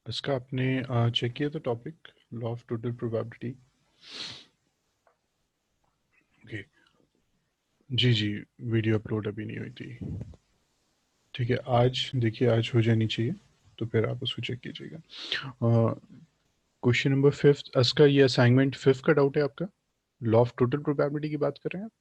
इसका आपने चेक किया था topic law of total probability. Okay. जी जी, वीडियो अपलोड अभी नहीं हुई थी। ठीक है, आज देखिए, आज हो जानी चाहिए, तो फिर आप उसको चेक कीजिएगा। क्वेश्चन नंबर फिफ्थ, इसका ये असाइनमेंट फिफ्थ का डाउट है आपका। लॉ ऑफ टोटल प्रोबेबिलिटी की बात कर रहे हैं आप।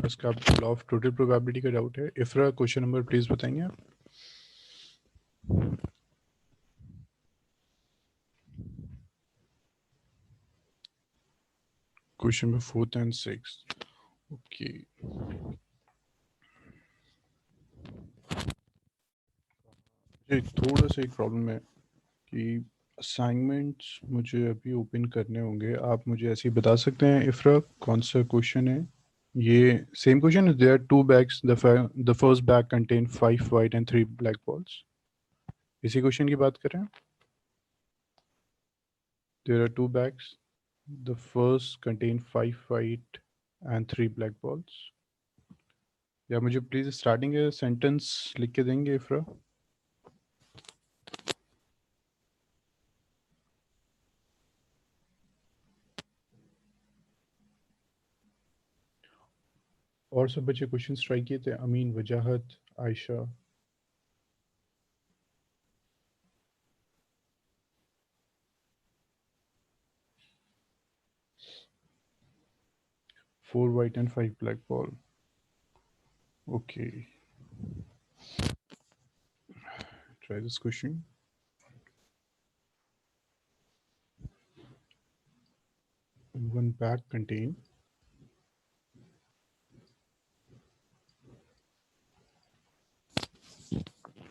इसका लॉ ऑफ टोटल प्रोबेबिलिटी का डाउट है। इफ्रा, क्वेश्चन नंबर प्लीज बताएंगे आप। Question number fourth and six. Okay. थोड़ा सा एक प्रॉब्लम है कि असाइनमेंट्स मुझे अभी ओपन करने होंगे। आप मुझे ऐसे ही बता सकते हैं इफ्रा, कौन सा क्वेश्चन है ये? सेम क्वेश्चन है। There are two bags, the first bag contain 5 white and 3 black balls. इसी क्वेश्चन की बात कर रहे हैं। There are two bags, the first contain 5 white and 3 black balls. या मुझे प्लीज स्टार्टिंग सेंटेंस लिख के देंगे इफ्रा? और सब बच्चे क्वेश्चन ट्राई किए थे? अमीन, वजाहत, Ayesha. 4 white and 5 black ball. Okay, try this question. One bag contain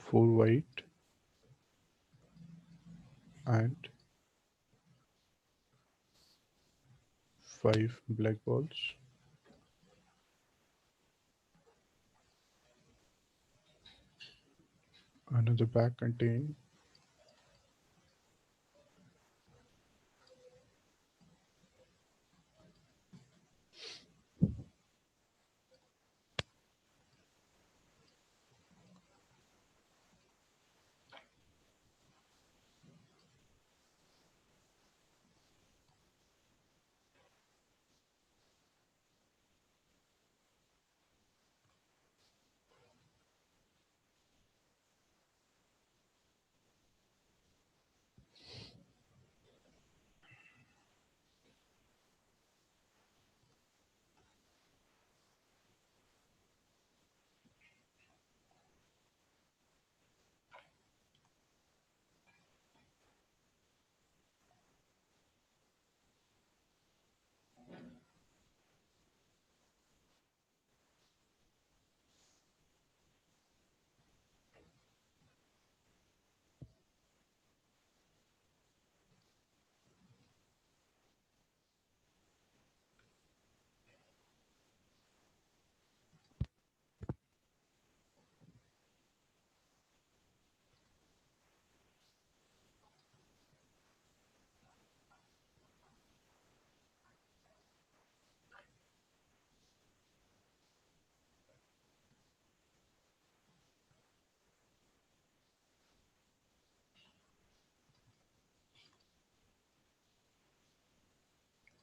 4 white and 5 black balls. Another bag contain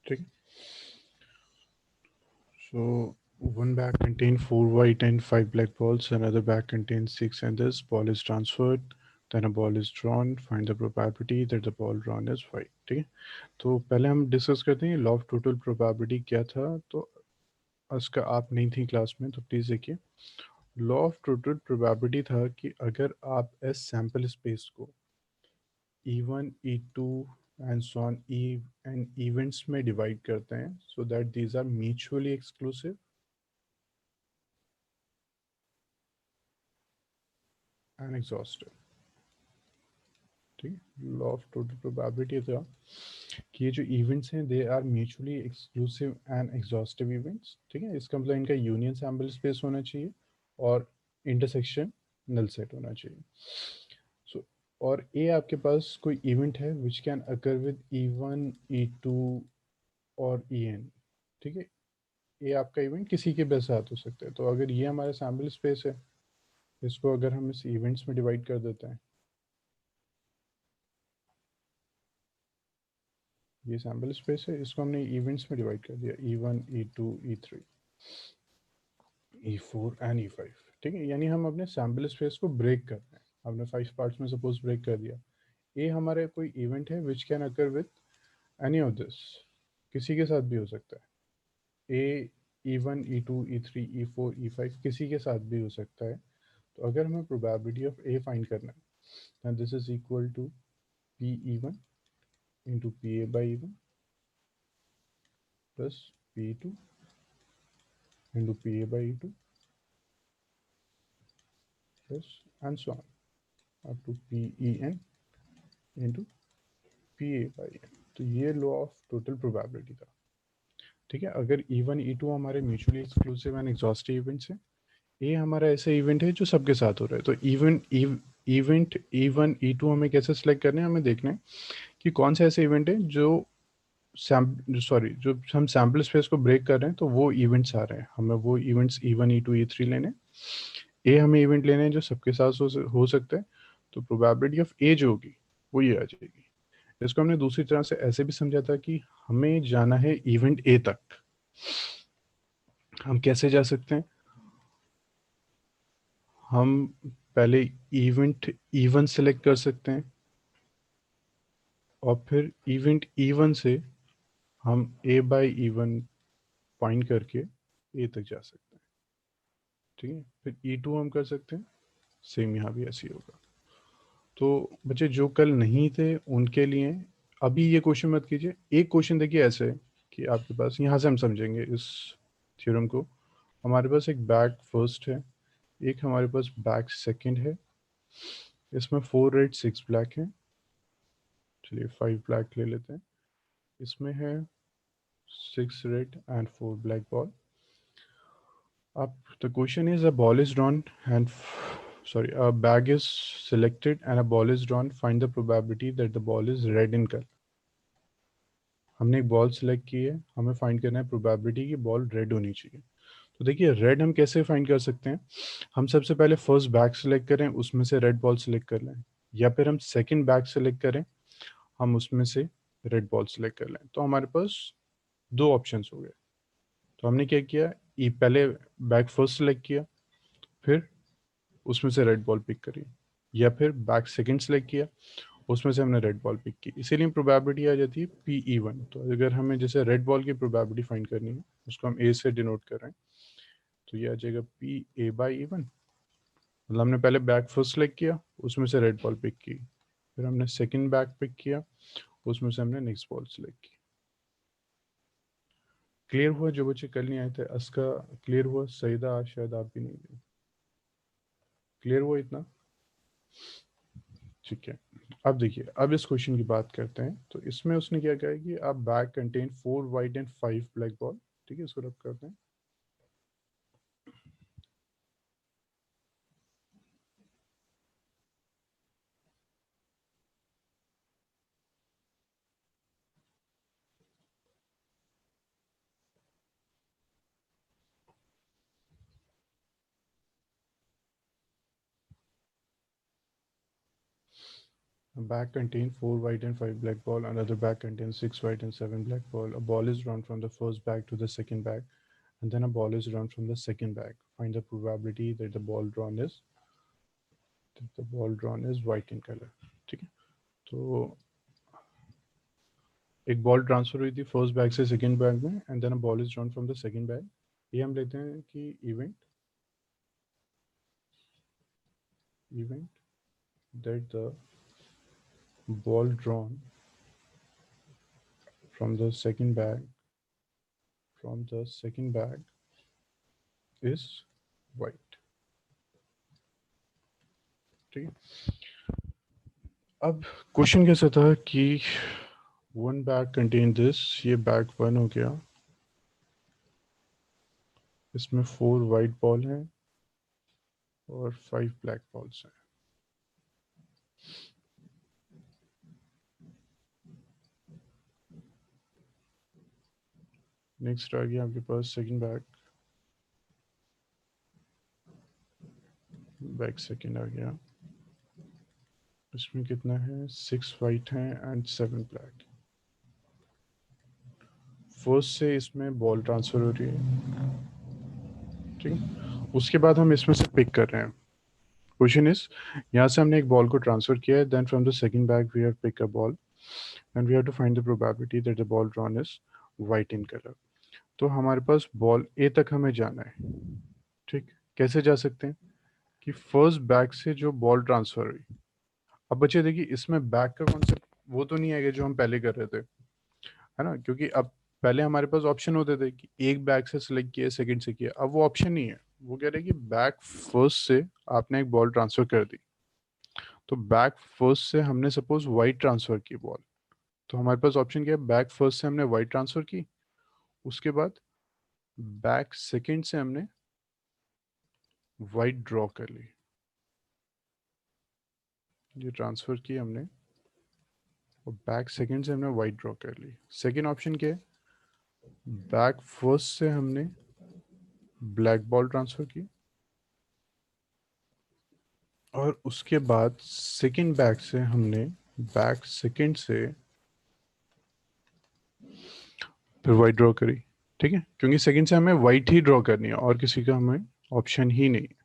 ठीक है। So one bag contains 4 white and 5 black balls. Another bag contains 6, and this ball is transferred. Then a ball is drawn. Find the probability that the ball drawn is white. ठीक है। तो पहले हम discuss करते हैं law of total probability क्या था। तो उसका आप नहीं थी क्लास में, तो प्लीज़ देखिए। लॉ ऑफ टोटल प्रोबेबिलिटी था कि अगर आप एस सैम्पल स्पेस को E1, E2 and so on E and events में डिवाइड करते हैं so that these are mutually exclusive and exhaustive. ठीक है। लॉ ऑफ टोटल प्रोबेबिलिटी था कि ये जो इवेंट्स हैं they are mutually exclusive and exhaustive events. ठीक है, इसका मतलब इनका यूनियन सैम्पल स्पेस होना चाहिए और इंटरसेक्शन नल सेट होना चाहिए। सो और ए आपके पास कोई इवेंट है which can occur with E1, E2 और ई एन, ठीक है। ये आपका इवेंट किसी के भी साथ हो सकता है। तो अगर ये हमारा सैम्पल स्पेस है, इसको अगर हम इस इवेंट्स में डिवाइड कर देते हैं, ये सैम्पल स्पेस है, इसको हमने इवेंट्स में डिवाइड कर दिया, E1 E2 E3 E4 and E5, ठीक है। यानी हम अपने सैम्पल स्पेस को ब्रेक कर रहे हैं, हमने 5 पार्ट्स में सपोज ब्रेक कर दिया। ये हमारे कोई इवेंट है which can occur with any of this, किसी के साथ भी हो सकता है। ए E1 E2 E3 E4 E5 किसी के साथ भी हो सकता है। तो अगर हमें प्रोबेबिलिटी ऑफ ए फाइंड करना है, then this is equal to PE1 into PA by E1 plus PE2 into PA by E2 plus and so on up to PEN into PA by N। तो ये law of total probability था, ठीक है। अगर E1 E2 हमारे mutually exclusive and exhaustive events हैं, ये हमारा ऐसा इवेंट है जो सबके साथ हो रहा है। तो इवेंट E1 E2 हमें कैसे सिलेक्ट करने हैं, हमें देखना है कि कौन से ऐसे इवेंट है जो जो हम सैम्पल स्पेस को ब्रेक कर रहे हैं, तो वो इवेंट्स आ रहे हैं। हमें वो इवेंट्स E1 E2 E3 लेने, ए हमें इवेंट लेने हैं जो सबके साथ हो सकते हैं। तो प्रोबेबिलिटी ऑफ ए जो होगी वो ये आ जाएगी। इसको हमने दूसरी तरह से ऐसे भी समझा था कि हमें जाना है इवेंट ए तक। हम कैसे जा सकते हैं, हम पहले इवेंट E1 सेलेक्ट कर सकते हैं और फिर इवेंट E1 से हम ए बाई E1 फाइंड करके ए तक जा सकते हैं, ठीक है। फिर E2 हम कर सकते हैं, सेम यहाँ भी ऐसे ही होगा। तो बच्चे जो कल नहीं थे उनके लिए अभी ये क्वेश्चन मत कीजिए। एक क्वेश्चन देखिए ऐसे है कि आपके पास, यहाँ से हम समझेंगे इस थ्योरम को। हमारे पास एक बैक फर्स्ट है, एक हमारे पास बैक सेकंड है। इसमें 4 रेड 6 ब्लैक है। चलिए 5 ब्लैक ले लेते हैं। इसमें है 6 रेड एंड 4 ब्लैक बॉल। अब the question is, a ball is drawn and a bag is selected and a ball is drawn. Find the probability that the ball is red in color. हमने एक ball select की है, हमें find करना है probability कि ball red होनी चाहिए। तो देखिए रेड हम कैसे फाइंड कर सकते हैं, हम सबसे पहले फर्स्ट बैग सेलेक्ट करें, उसमें से रेड बॉल सेलेक्ट कर लें, या फिर हम सेकंड बैग सेलेक्ट करें, हम उसमें से रेड बॉल सेलेक्ट कर लें। तो हमारे पास दो ऑप्शंस हो गए। तो हमने क्या किया, पहले बैग फर्स्ट सेलेक्ट किया, फिर उसमें से रेड बॉल पिक करी, या फिर बैक सेकंड सेलेक्ट किया, उसमें से हमने रेड बॉल पिक की। इसीलिए प्रोबेबिलिटी आ जाती है PE1। तो अगर हमें जैसे रेड बॉल की प्रोबेबिलिटी फाइंड करनी है, उसको हम ए से डिनोट कर रहे हैं, तो ये आ जाएगा PA/E1। मतलब हमने पहले बैक फर्स्ट सेलेक्ट किया, उसमें से रेड बॉल पिक की, फिर हमने सेकंड बैक पिक किया, उसमें से हमने नेक्स्ट बॉल सेलेक्ट की। क्लियर हुआ? जो बच्चे कल नहीं आए थे, असका क्लियर हुआ, सईदा शायद आप भी नहीं थे, क्लियर हुआ इतना? ठीक है। अब देखिए, अब इस क्वेश्चन की बात करते हैं। तो इसमें उसने क्या कहा है कि आप bag contain 4 white and 5 black ball, ठीक है, इसको रब करते हैं। A bag contains 4 white and 5 black ball. Another bag contains 6 white and 7 black ball. A ball is drawn from the first bag to the second bag, and then a ball is drawn from the second bag. Find the probability that the ball drawn is white in color. ठीक है। तो एक ball transfer हुई थी first bag से second bag में, and then a ball is drawn from the second bag. ये हम लेते हैं कि event that the ball drawn from the second bag is white, ठीक है। अब क्वेश्चन कैसा था कि वन बैग कंटेन दिस, ये बैग वन हो गया, इसमें 4 वाइट बॉल हैं और 5 ब्लैक बॉल्स हैं। नेक्स्ट आ गया आपके पास सेकंड बैक सेकंड आ गया। इसमें कितना है, 6 वाइट हैं एंड 7 ब्लैक। फर्स्ट से इसमें बॉल ट्रांसफर हो रही है, ठीक है। उसके बाद हम इसमें से पिक कर रहे हैं। क्वेश्चन इज, यहाँ से हमने एक बॉल को ट्रांसफर किया है, then from the second bag we have pick a ball and we have to find the probability that the ball drawn is white in colour. तो हमारे पास बॉल ए तक हमें जाना है, ठीक। कैसे जा सकते हैं कि फर्स्ट बैग से जो बॉल ट्रांसफर हुई। अब बच्चे देखिए, इसमें बैग का कॉन्सेप्ट वो तो नहीं आएगा जो हम पहले कर रहे थे, है ना, क्योंकि अब पहले हमारे पास ऑप्शन होते थे कि एक बैग से सिलेक्ट किया, सेकंड से किया। अब वो ऑप्शन नहीं है। वो कह रहे हैं कि बैग फर्स्ट से आपने एक बॉल ट्रांसफर कर दी। तो बैग फर्स्ट से हमने सपोज वाइट ट्रांसफर की बॉल, तो हमारे पास ऑप्शन क्या है, बैग फर्स्ट से हमने वाइट ट्रांसफर की, उसके बाद बैग सेकंड से हमने वाइट ड्रॉ कर ली। ये ट्रांसफर की हमने और बैग सेकंड से हमने वाइट ड्रॉ कर ली। सेकंड ऑप्शन क्या है, बैग फर्स्ट से हमने ब्लैक बॉल ट्रांसफर की और उसके बाद सेकंड बैग से हमने बैग सेकंड से फिर वाइट ड्रॉ करी, ठीक है, क्योंकि सेकंड से हमें वाइट ही ड्रॉ करनी है और किसी का हमें ऑप्शन ही नहीं है।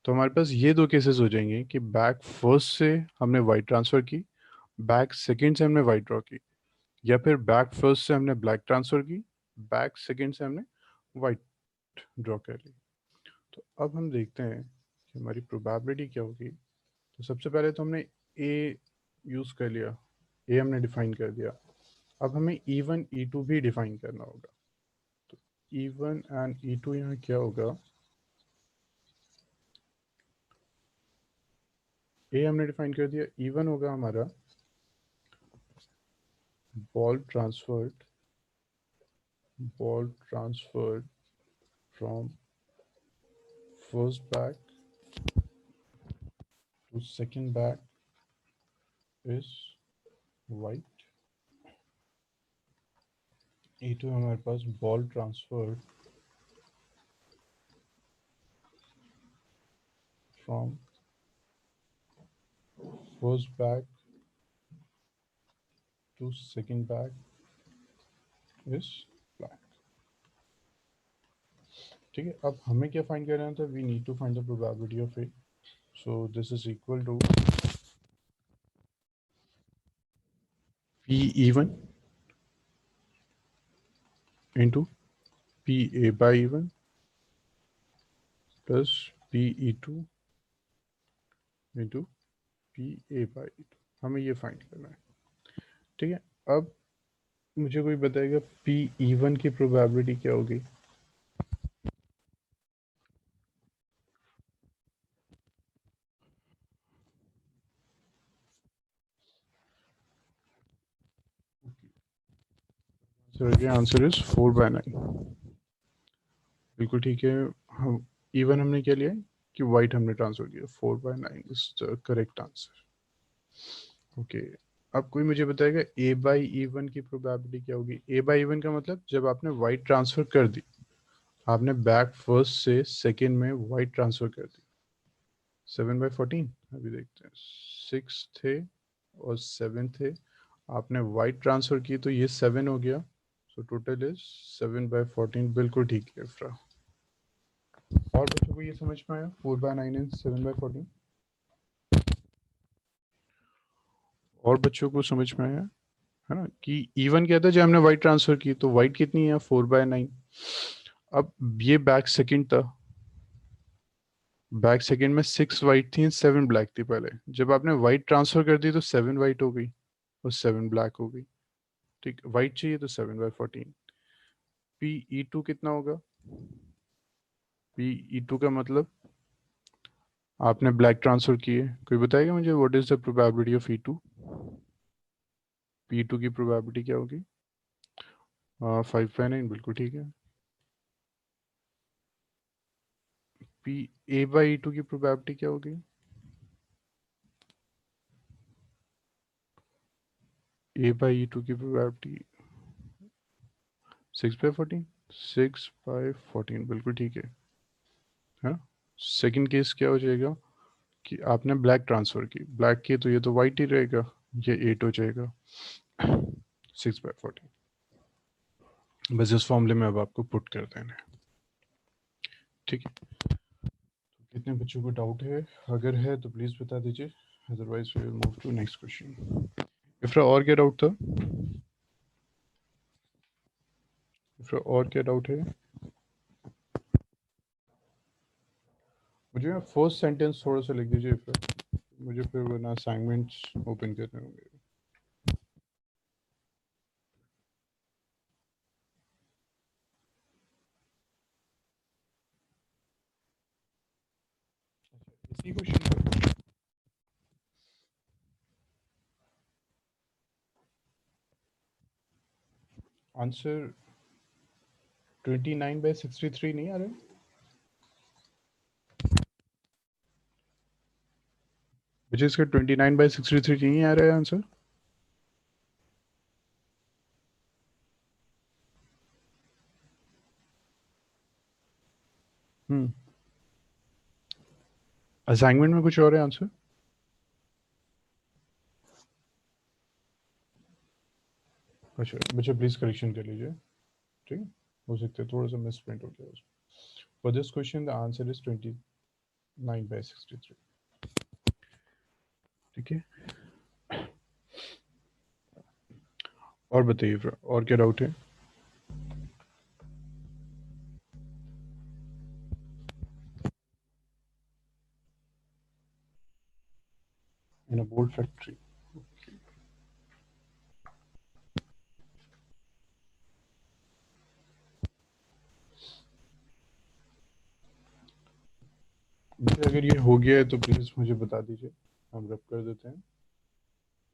तो हमारे पास ये दो केसेस हो जाएंगे कि बैग फर्स्ट से हमने वाइट ट्रांसफर की, बैग सेकंड से हमने वाइट ड्रॉ की, या फिर बैग फर्स्ट से हमने ब्लैक ट्रांसफर की, बैग सेकंड से हमने वाइट ड्रॉ कर ली। तो अब हम देखते हैं कि हमारी प्रोबेबिलिटी क्या होगी। तो सबसे पहले तो हमने ए यूज़ कर लिया, ए हमने डिफाइन कर दिया। अब हमें E1 E2 भी डिफाइन करना होगा। तो E1 एंड E2 यहाँ क्या होगा, ए हमने डिफाइन कर दिया, E1 होगा हमारा ball transferred from first bag to second bag is white. E2 हमारे पास ball transferred from first bag to second bag is black, ठीक है। अब हमें क्या फाइंड करना था, we need to find the probability of A. So this is equal to P E1 into PA by E1 plus PE2 into PA by E2। हमें ये find करना है, ठीक है। अब मुझे कोई बताएगा PE1 की प्रोबेबिलिटी क्या होगी। सर ये आंसर इज 4/9। बिल्कुल ठीक है। हम E1 हमने क्या लिया है कि वाइट हमने ट्रांसफर किया, 4/9 is the correct answer. Okay, अब कोई मुझे बताएगा A/E1 की प्रोबेबिलिटी क्या होगी। A/E1 का मतलब जब आपने वाइट ट्रांसफर कर दी, आपने बैक फर्स्ट से सेकंड में वाइट ट्रांसफर कर दी। 7/14, अभी देखते हैं, 6 थे और 7 थे, आपने वाइट ट्रांसफर की तो ये 7 हो गया। So total is 7/14। बिल्कुल ठीक है फ्रा। और बच्चों को ये समझ में आया 4/9 एंड 7/14? और बच्चों को समझ में आया, है ना, कि इवन कहता है जब हमने वाइट ट्रांसफर की तो वाइट कितनी है, 4/9। अब ये बैक सेकंड था, बैक सेकंड में 6 वाइट थी, 7 ब्लैक थी। पहले जब आपने वाइट ट्रांसफर कर दी तो 7 वाइट हो गई और 7 ब्लैक हो गई, ठीक। वाइट चाहिए तो 7/14। PE2 कितना होगा, PE2 का मतलब आपने ब्लैक ट्रांसफर किए। कोई बताएगा मुझे what is the probability of E2? P2 की प्रोबेबिलिटी क्या होगी? 5/9, बिल्कुल ठीक है। पी A/E2 की प्रोबेबिलिटी क्या होगी? A/E2 की प्रोबेबिलिटी 6/14, 6/14 बिल्कुल ठीक है। हाँ, सेकंड केस क्या हो जाएगा कि आपने ब्लैक ट्रांसफ़र की, ब्लैक की तो ये तो वाइट ही रहेगा, ये 8 हो जाएगा। 6/14 बस इस फॉर्मूले में अब आपको पुट कर देना है। ठीक है, तो कितने बच्चों को डाउट है? अगर है तो प्लीज़ बता दीजिए, otherwise we will move to next question. Ifra और क्या डाउट था? इफ्रा और क्या डाउट है? मुझे फर्स्ट सेंटेंस थोड़ा सा लिख दीजिए इफ्रा, मुझे फिर वरना असाइनमेंट्स ओपन करने होंगे। इसी क्वेश्चन का आंसर 29/63 नहीं आ रहा है? मुझे इसका 29/63 नहीं आ रहा है आंसर। हम्म, असाइनमेंट में कुछ और है आंसर। अच्छा, मुझे प्लीज़ करेक्शन कर लीजिए। ठीक है, हो सकता है थोड़ा सा मिस प्रिंट हो गया उसमें। For this question the answer is 29/63। ठीक है, और बताइए फिर और क्या डाउट है? In a board factory. मुझे अगर ये हो गया है तो प्लीज़ मुझे बता दीजिए, हम रब कर देते हैं।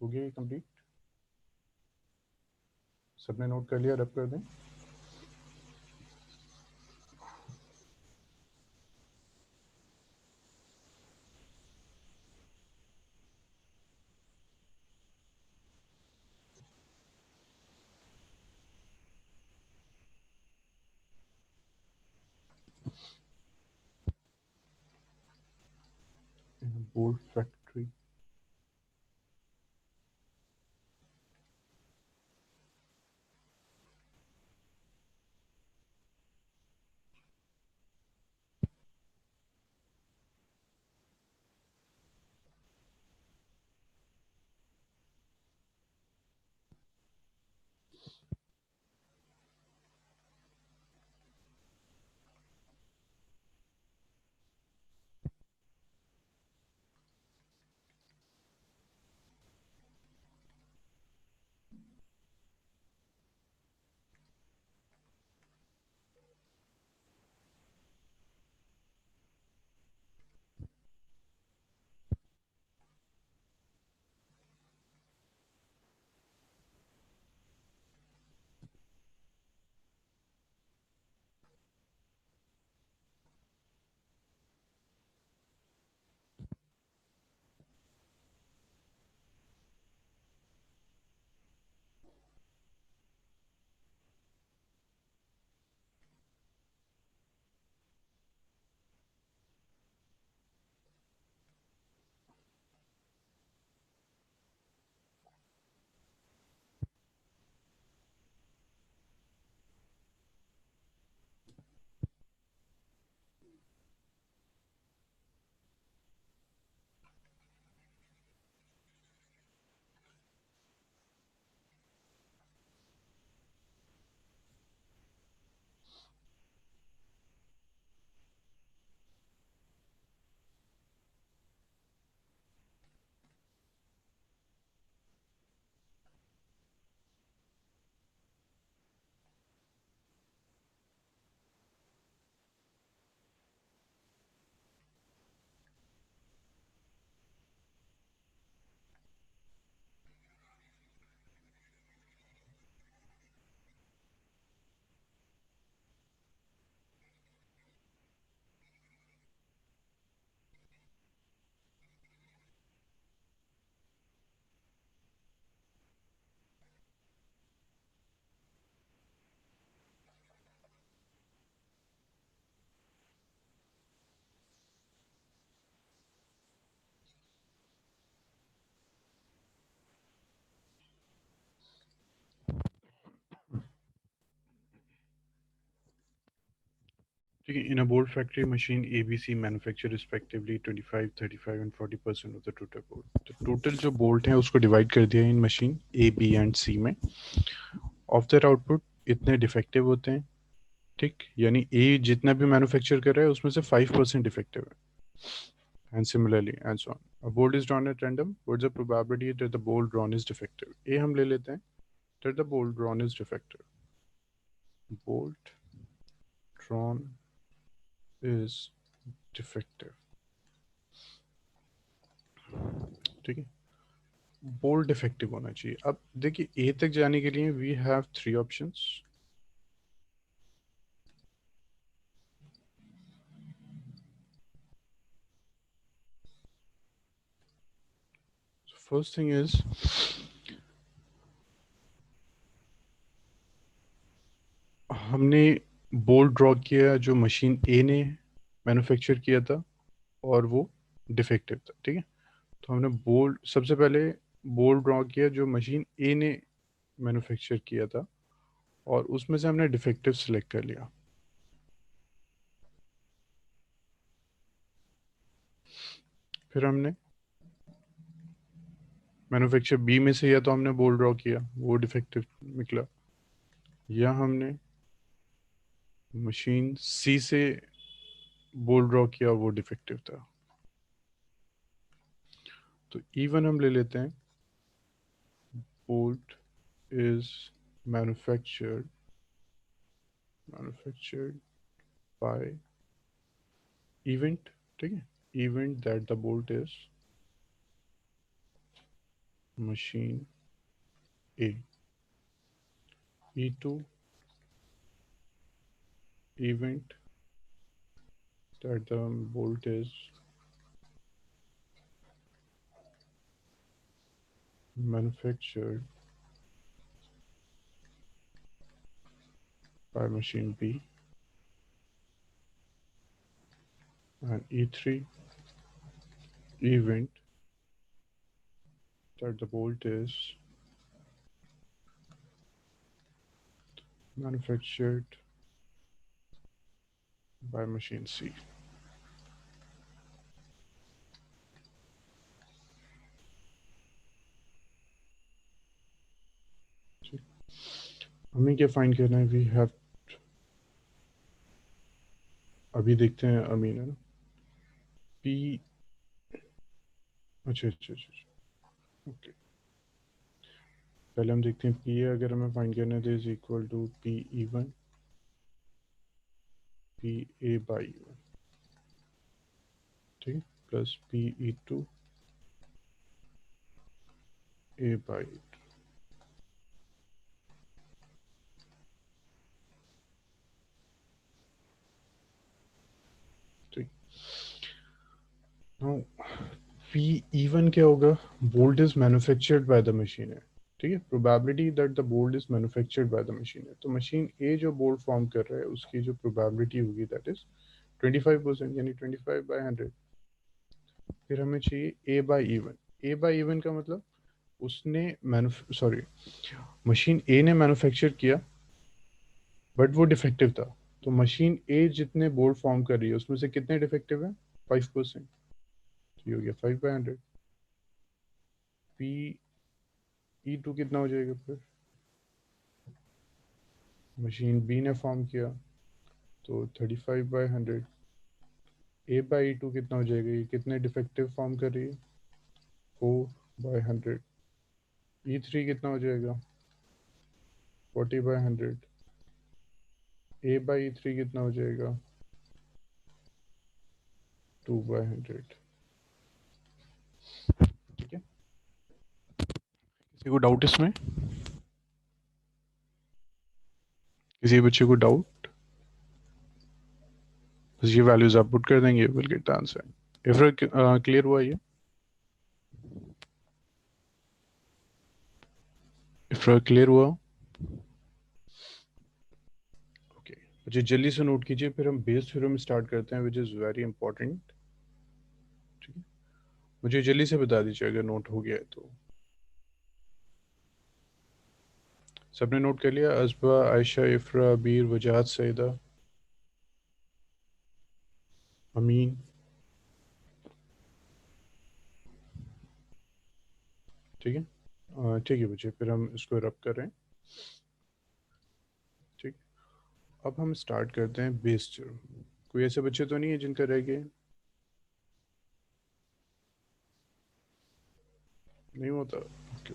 हो गया ये कंप्लीट? सबने नोट कर लिया? रब कर दें? In a board factory. ठीक है, in a bolt factory machine ABC manufacture respectively 25, 35 and 40% of the total bolt. तो टोटल जो बोल्ट हैं उसको डिवाइड कर दिया in machine A, B and C में। ऑफ देयर आउटपुट इतने डिफेक्टिव होते हैं, ठीक, यानी ए जितना भी मैन्युफैक्चर कर रहा है उसमें से 5% डिफेक्टिव है। And similarly and so on, a bolt is drawn at random, what is the probability that the bolt drawn is defective. A हम ले लेते हैं, that the bolt drawn is defective, bolt drawn is defective. ठीक है, bolt defective होना चाहिए। अब देखिए ए तक जाने के लिए we have three options. First thing is, हमने बोल्ट ड्रॉ किया जो मशीन ए ने मैन्युफैक्चर किया था और वो डिफेक्टिव था। ठीक है, तो हमने बोल्ट सबसे पहले बोल्ट ड्रॉ किया जो मशीन ए ने मैन्युफैक्चर किया था और उसमें से हमने डिफेक्टिव सिलेक्ट कर लिया। फिर हमने मैन्युफैक्चर बी में से या तो हमने बोल्ट ड्रॉ किया वो डिफेक्टिव निकला, या हमने मशीन सी से बोल्ट ड्रॉ किया वो डिफेक्टिव था। तो इवन हम ले लेते हैं, bolt is manufactured manufactured by event. ठीक है, event that the bolt is machine A. E2 event that the bolt is manufactured by machine B, and E3 event that the bolt is manufactured by machine C। हमें क्या find करना है, we have, अभी देखते हैं अमीन है ना, P, अच्छा, ओके, पहले हम देखते हैं पी अगर हमें फाइंड करना है तो is equal to P E1 PA by E1, ठीक है, plus PE2 A by E2। ठीक, नाउ P E1 क्या होगा, bolt is manufactured by the machine है। ठीक है, probability that the bolt is manufactured by the machine है, तो मशीन ए जो बोल्ट फॉर्म कर रहा है उसकी जो प्रोबेबिलिटी होगी दैट इज 25%, यानी 25/100। फिर हमें चाहिए A/E1। A/E1 का मतलब उसने सॉरी, मशीन ए ने मैन्युफैक्चर किया बट वो डिफेक्टिव था, तो मशीन ए जितने बोल्ट फॉर्म कर रही है उसमें से कितने डिफेक्टिव है, 5%। तो ये हो गया 5/100। P E2 कितना हो जाएगा फिर, मशीन बी ने फॉर्म किया तो 35/100। A/E2 कितना हो जाएगा, ये कितने डिफेक्टिव फॉर्म कर रही है, 4/100। E3 कितना हो जाएगा, 40/100। A/E3 कितना हो जाएगा, 2/100। ठीक है, किसी को डाउट इसमें, किसी बच्चे को डाउट, बस ये वैल्यूज आप पुट कर देंगे, will get the answer. If clear हुआ ये, इफ क्लियर हुआ, ओके, मुझे जल्दी से नोट कीजिए, फिर हम बेस थ्योरम स्टार्ट करते हैं विच इज़ वेरी इंपॉर्टेंट। ठीक है, मुझे जल्दी से बता दीजिए अगर नोट हो गया है तो। सबने नोट कर लिया, अजबा, आयशा, इफ्रा, अबीर, वजाहत, सईदा। अमीन। ठीक है। ठीक है बच्चे, फिर हम इसको रब कर रहे हैं। ठीक। अब हम स्टार्ट करते हैं बेस थ्योरम। कोई ऐसे बच्चे तो नहीं है जिनका रह गए? नहीं होता? ओके।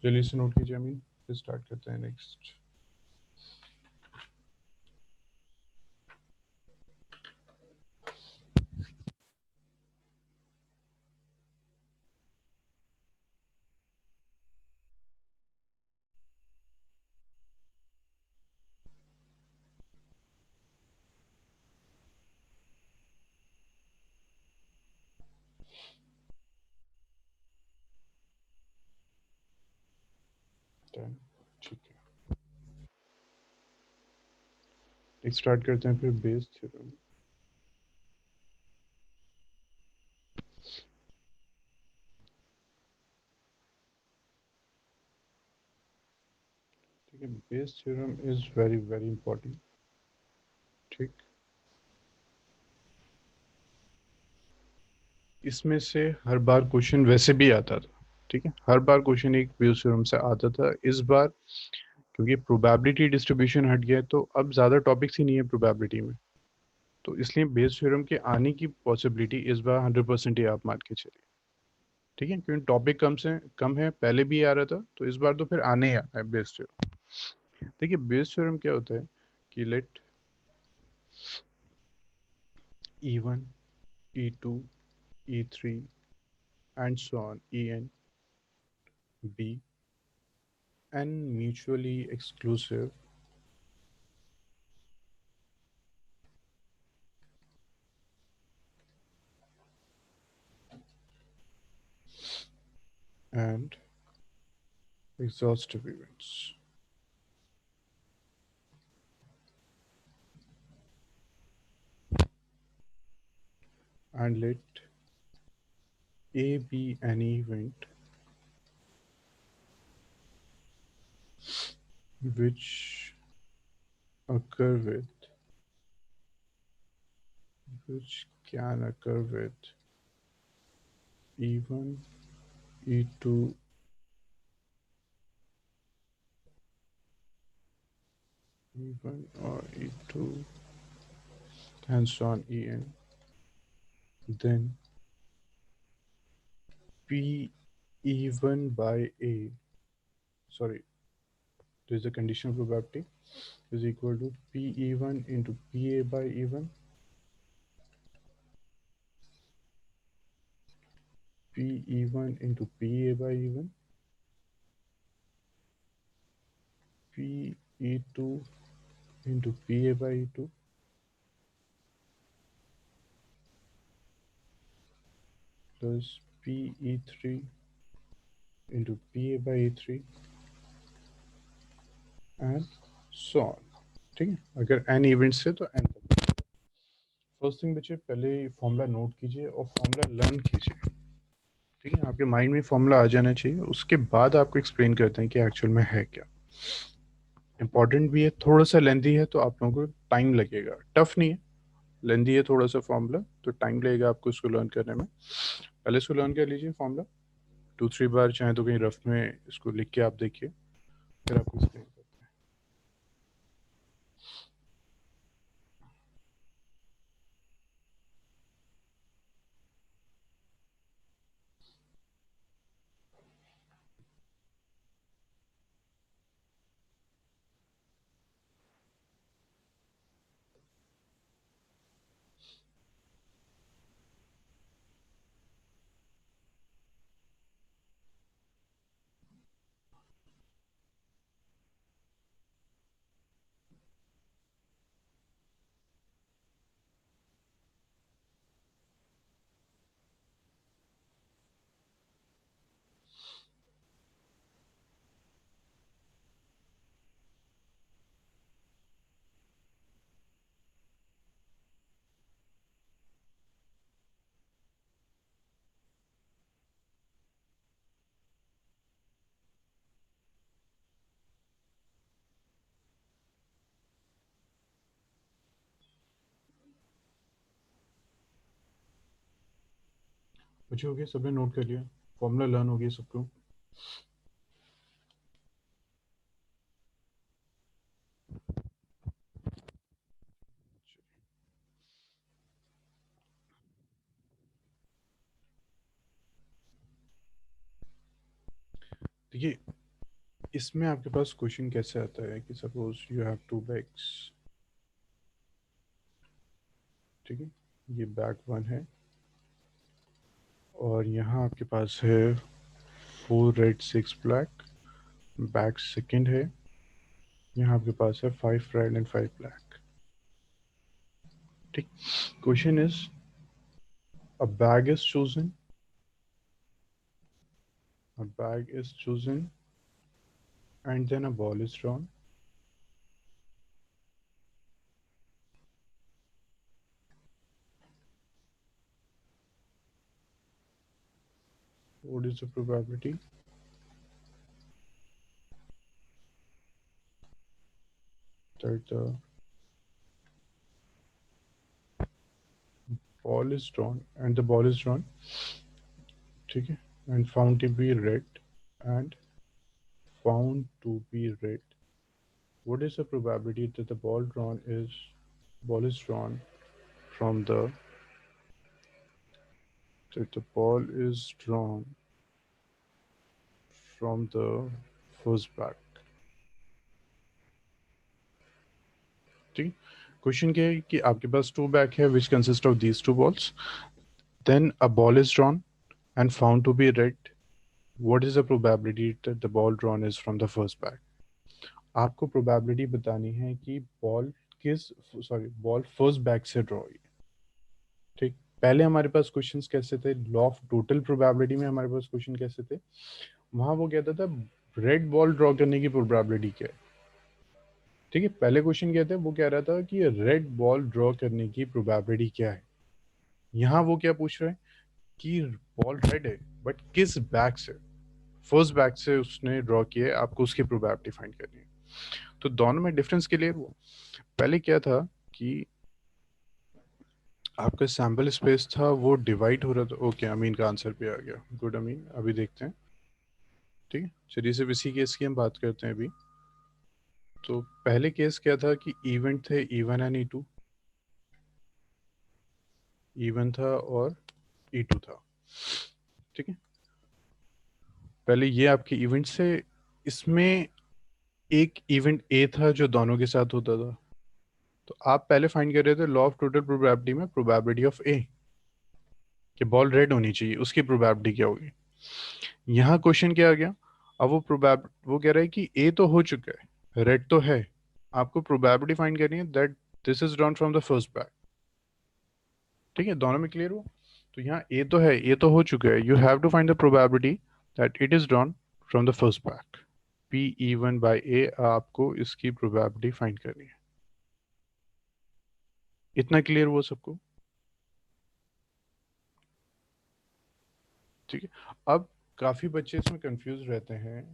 जल्दी से नोट कीजिए अमीन, फिर स्टार्ट करते हैं नेक्स्ट। टेन। ठीक है। नेक्स्ट स्टार्ट करते हैं फिर बेस थ्योरम। ठीक है, Bayes theorem is very very important. ठीक। इसमें से हर बार क्वेश्चन वैसे भी आता था। ठीक है, हर बार क्वेश्चन एक बेस थ्योरम से आता था। इस बार क्योंकि प्रोबेबिलिटी डिस्ट्रीब्यूशन हट गया है, तो अब ज़्यादा टॉपिक्स ही नहीं है प्रोबेबिलिटी में, तो इसलिए बेस थ्योरम के आने की पॉसिबिलिटी इस बार 100% ही आप मान के चलिए। ठीक है, क्योंकि टॉपिक कम से कम है, पहले भी आ रहा था, तो इस बार तो फिर आने ही आना है बेस थ्योरम। देखिए बेस थ्योरम क्या होता है कि late E1, E2, E3 and so on, En be and mutually exclusive and exhaustive events. And let A be any event which occur with which can occur with E1, E2, E1 or E2 and so on En. Then P E1 by A, sorry, there is a conditional probability, is equal to P E1 into PA by E1, P E1 into PA by E1, P E2 into PA by E2 plus P E3 into PA by E3 and so on. ठीक है, अगर an event से तो N तक। First thing बच्चे, पहले formula note कीजिए और फॉर्मूला लर्न कीजिए। ठीक है, आपके माइंड में फॉर्मूला आ जाना चाहिए, उसके बाद आपको एक्सप्लेन करते हैं कि एक्चुअल में है क्या। इंपॉर्टेंट भी है, थोड़ा सा लेंथी है, तो आप लोगों को टाइम लगेगा। टफ नहीं है, लेंथी है थोड़ा सा फॉर्मूला, तो टाइम लगेगा आपको इसको लर्न करने में। पहले इसको लर्न कर लीजिए फॉर्मूला, 2-3 बार चाहे तो कहीं रफ में इसको लिख के आप देखिए, फिर आपको एक्सप्लेन। बच्चे हो गए, सबने नोट कर लिया, फॉर्मूला लर्न हो गया सबको? देखिए, इसमें आपके पास क्वेश्चन कैसे आता है कि suppose you have two bags, ठीक है, ये बैग वन है और यहाँ आपके पास है 4 रेड 6 ब्लैक, बैग सेकंड है, यहाँ आपके पास है 5 रेड एंड 5 ब्लैक, ठीक। Question is a bag is chosen, a bag is chosen and then a ball is drawn. What is the probability that the ball is drawn and the ball is drawn, ठीक है, and found to be red and found to be red? What is the probability that the ball is drawn from the that the ball is drawn from the first bag? ठीक। Question क्या है कि आपके पास 2 bag है which consist of these 2 balls, then a ball is drawn and found to be red. What is the probability that the ball drawn is from the first bag? आपको probability बतानी है कि बॉल फर्स्ट बैग से draw हुई है, ठीक। पहले हमारे पास क्वेश्चंस कैसे थे, लॉ ऑफ टोटल प्रोबेबिलिटी में हमारे पास क्वेश्चन कैसे थे, वहां वो कहता था रेड बॉल ड्रॉ करने की प्रोबेबिलिटी क्या है, ठीक है। पहले क्वेश्चन क्या था, वो कह रहा था कि रेड बॉल ड्रॉ करने की प्रोबेबिलिटी क्या है। यहाँ वो क्या पूछ रहा है कि बॉल रेड है बट किस बैग से, फर्स्ट बैग से उसने ड्रॉ किया है, आपको उसकी प्रोबेबिलिटी फाइंड करनी है। तो दोनों में डिफरेंस क्लियर हुआ। पहले क्या था कि आपका सैम्पल स्पेस था वो डिवाइड हो रहा था। ओके, अमीन का आंसर भी आ गया, गुड अमीन। अभी देखते हैं, ठीक है, चलिए सिर्फ इसी केस की हम बात करते हैं अभी। तो पहले केस क्या था कि इवेंट थे E1 एंड E2, E1 था और E2 था, ठीक है। पहले ये आपके इवेंट से, इसमें एक इवेंट ए था जो दोनों के साथ होता था। तो आप पहले फाइंड कर रहे थे लॉ ऑफ टोटल प्रोबेबिलिटी में प्रोबेबिलिटी ऑफ ए कि बॉल रेड होनी चाहिए, उसकी प्रोबेबिलिटी क्या होगी। यहाँ क्वेश्चन क्या आ गया, अब वो कह रहा है कि ए तो हो चुका है, रेड तो है, आपको प्रोबेबिलिटी फाइंड करनी है that this is drawn from the first bag, ठीक है। दोनों में क्लियर हुआ। तो यहाँ ए तो है, ए तो हो चुका है, you have to find the probability that it is drawn from the first bag. P E1/A, आपको इसकी प्रोबेबिलिटी फाइंड करनी है। इतना क्लियर हुआ सबको, ठीक है। अब काफी बच्चे इसमें कंफ्यूज रहते हैं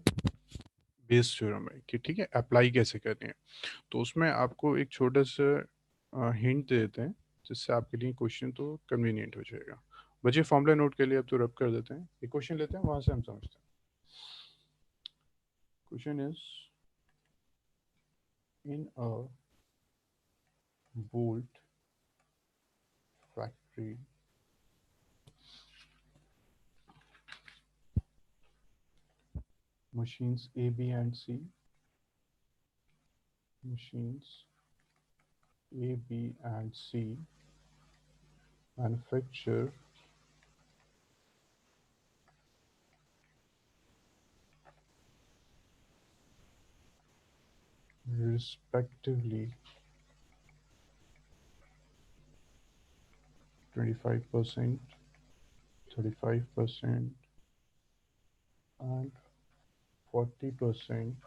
बेस थ्योरम में कि ठीक है अप्लाई कैसे करनी है। तो उसमें आपको एक छोटा सा हिंट दे देते हैं जिससे आपके लिए क्वेश्चन तो कन्वीनियंट हो जाएगा। बच्चे फॉर्मूला नोट के लिए अब तो रब कर देते हैं, एक क्वेश्चन लेते हैं वहां से हम समझते हैं। Question is in a bolt factory machines A, B and C, machines A, B and C manufacture respectively 25%, 35% and 40%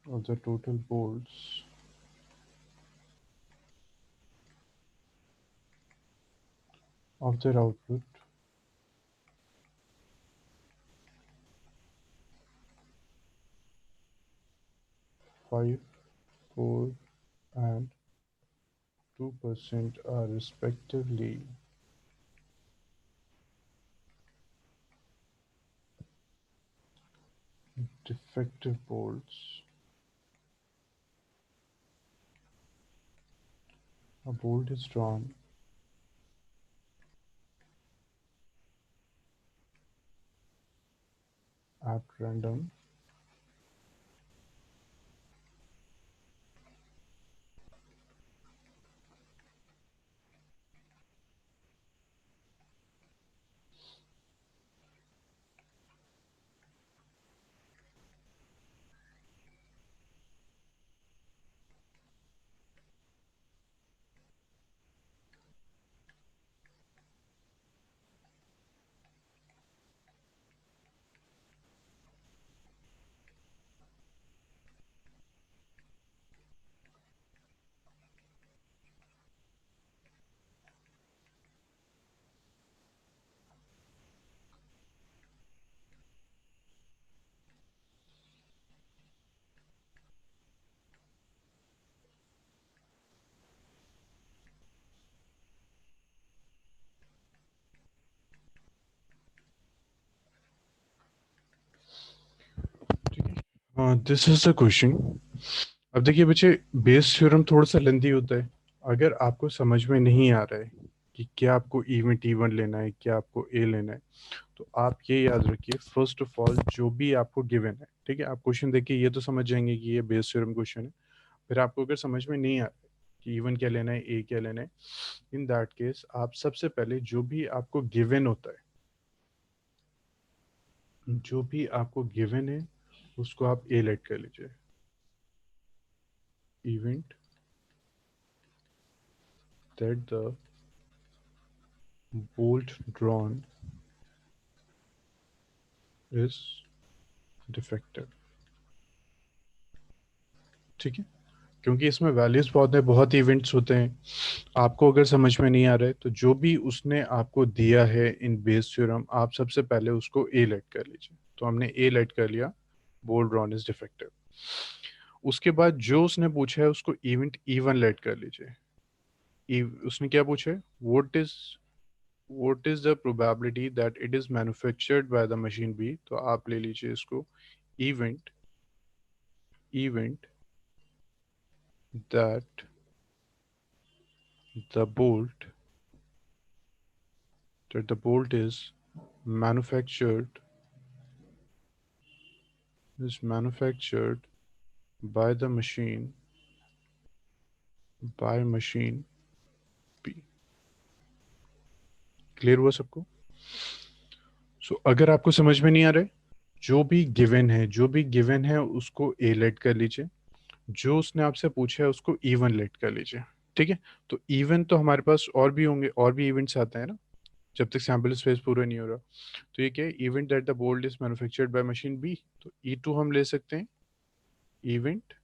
of the total bolts of their output. Five, 4 and 2% are respectively defective bolts. A bolt is drawn at random ठीक है। This is the question. अब देखिए बच्चे, Bayes theorem थोड़ा सा lengthy होता है। अगर आपको समझ में नहीं आ रहा है कि क्या आपको इवेंट E1 लेना है, क्या आपको ए लेना है, तो आप ये याद रखिए, फर्स्ट ऑफ ऑल जो भी आपको गिवन है, ठीक है, आप क्वेश्चन देखिए ये तो समझ जाएंगे कि ये बेस थ्योरम क्वेश्चन है। फिर आपको अगर समझ में नहीं आ रहा है कि इवन क्या लेना है, ए क्या लेना है, इन दैट केस आप सबसे पहले जो भी आपको गिवन होता है, जो भी आपको गिवन है उसको आप ए लेट कर लीजिए। Event that the bolt drawn is defective। ठीक है, क्योंकि इसमें वैल्यूज बहुत इवेंट्स होते हैं। आपको अगर समझ में नहीं आ रहा है तो जो भी उसने आपको दिया है इन बेस थ्योरम, आप सबसे पहले उसको ए लेट कर लीजिए। तो हमने ए लेट कर लिया, बोल्ड ड्रॉन इज डिफेक्टिव। उसके बाद जो उसने पूछा है उसको इवेंट E1 लेट कर लीजिए। उसने क्या पूछा है, what is the probability that it is manufactured by the machine B। तो आप ले लीजिए इसको event that the bolt is manufactured by the machine P। Clear हुआ सबको? अगर आपको समझ में नहीं आ रहा है, जो भी गिवन है उसको ए लेट कर लीजिए, जो उसने आपसे पूछा है उसको E1 लेट कर लीजिए। ठीक है, तो इवन तो हमारे पास और भी होंगे, और भी इवेंट्स आते हैं ना, जब तक सैम्पल स्पेस पूरा नहीं हो रहा। तो ये क्या है, event that the bolt is manufactured by machine B, तो E2 हम ले सकते हैं इवेंट।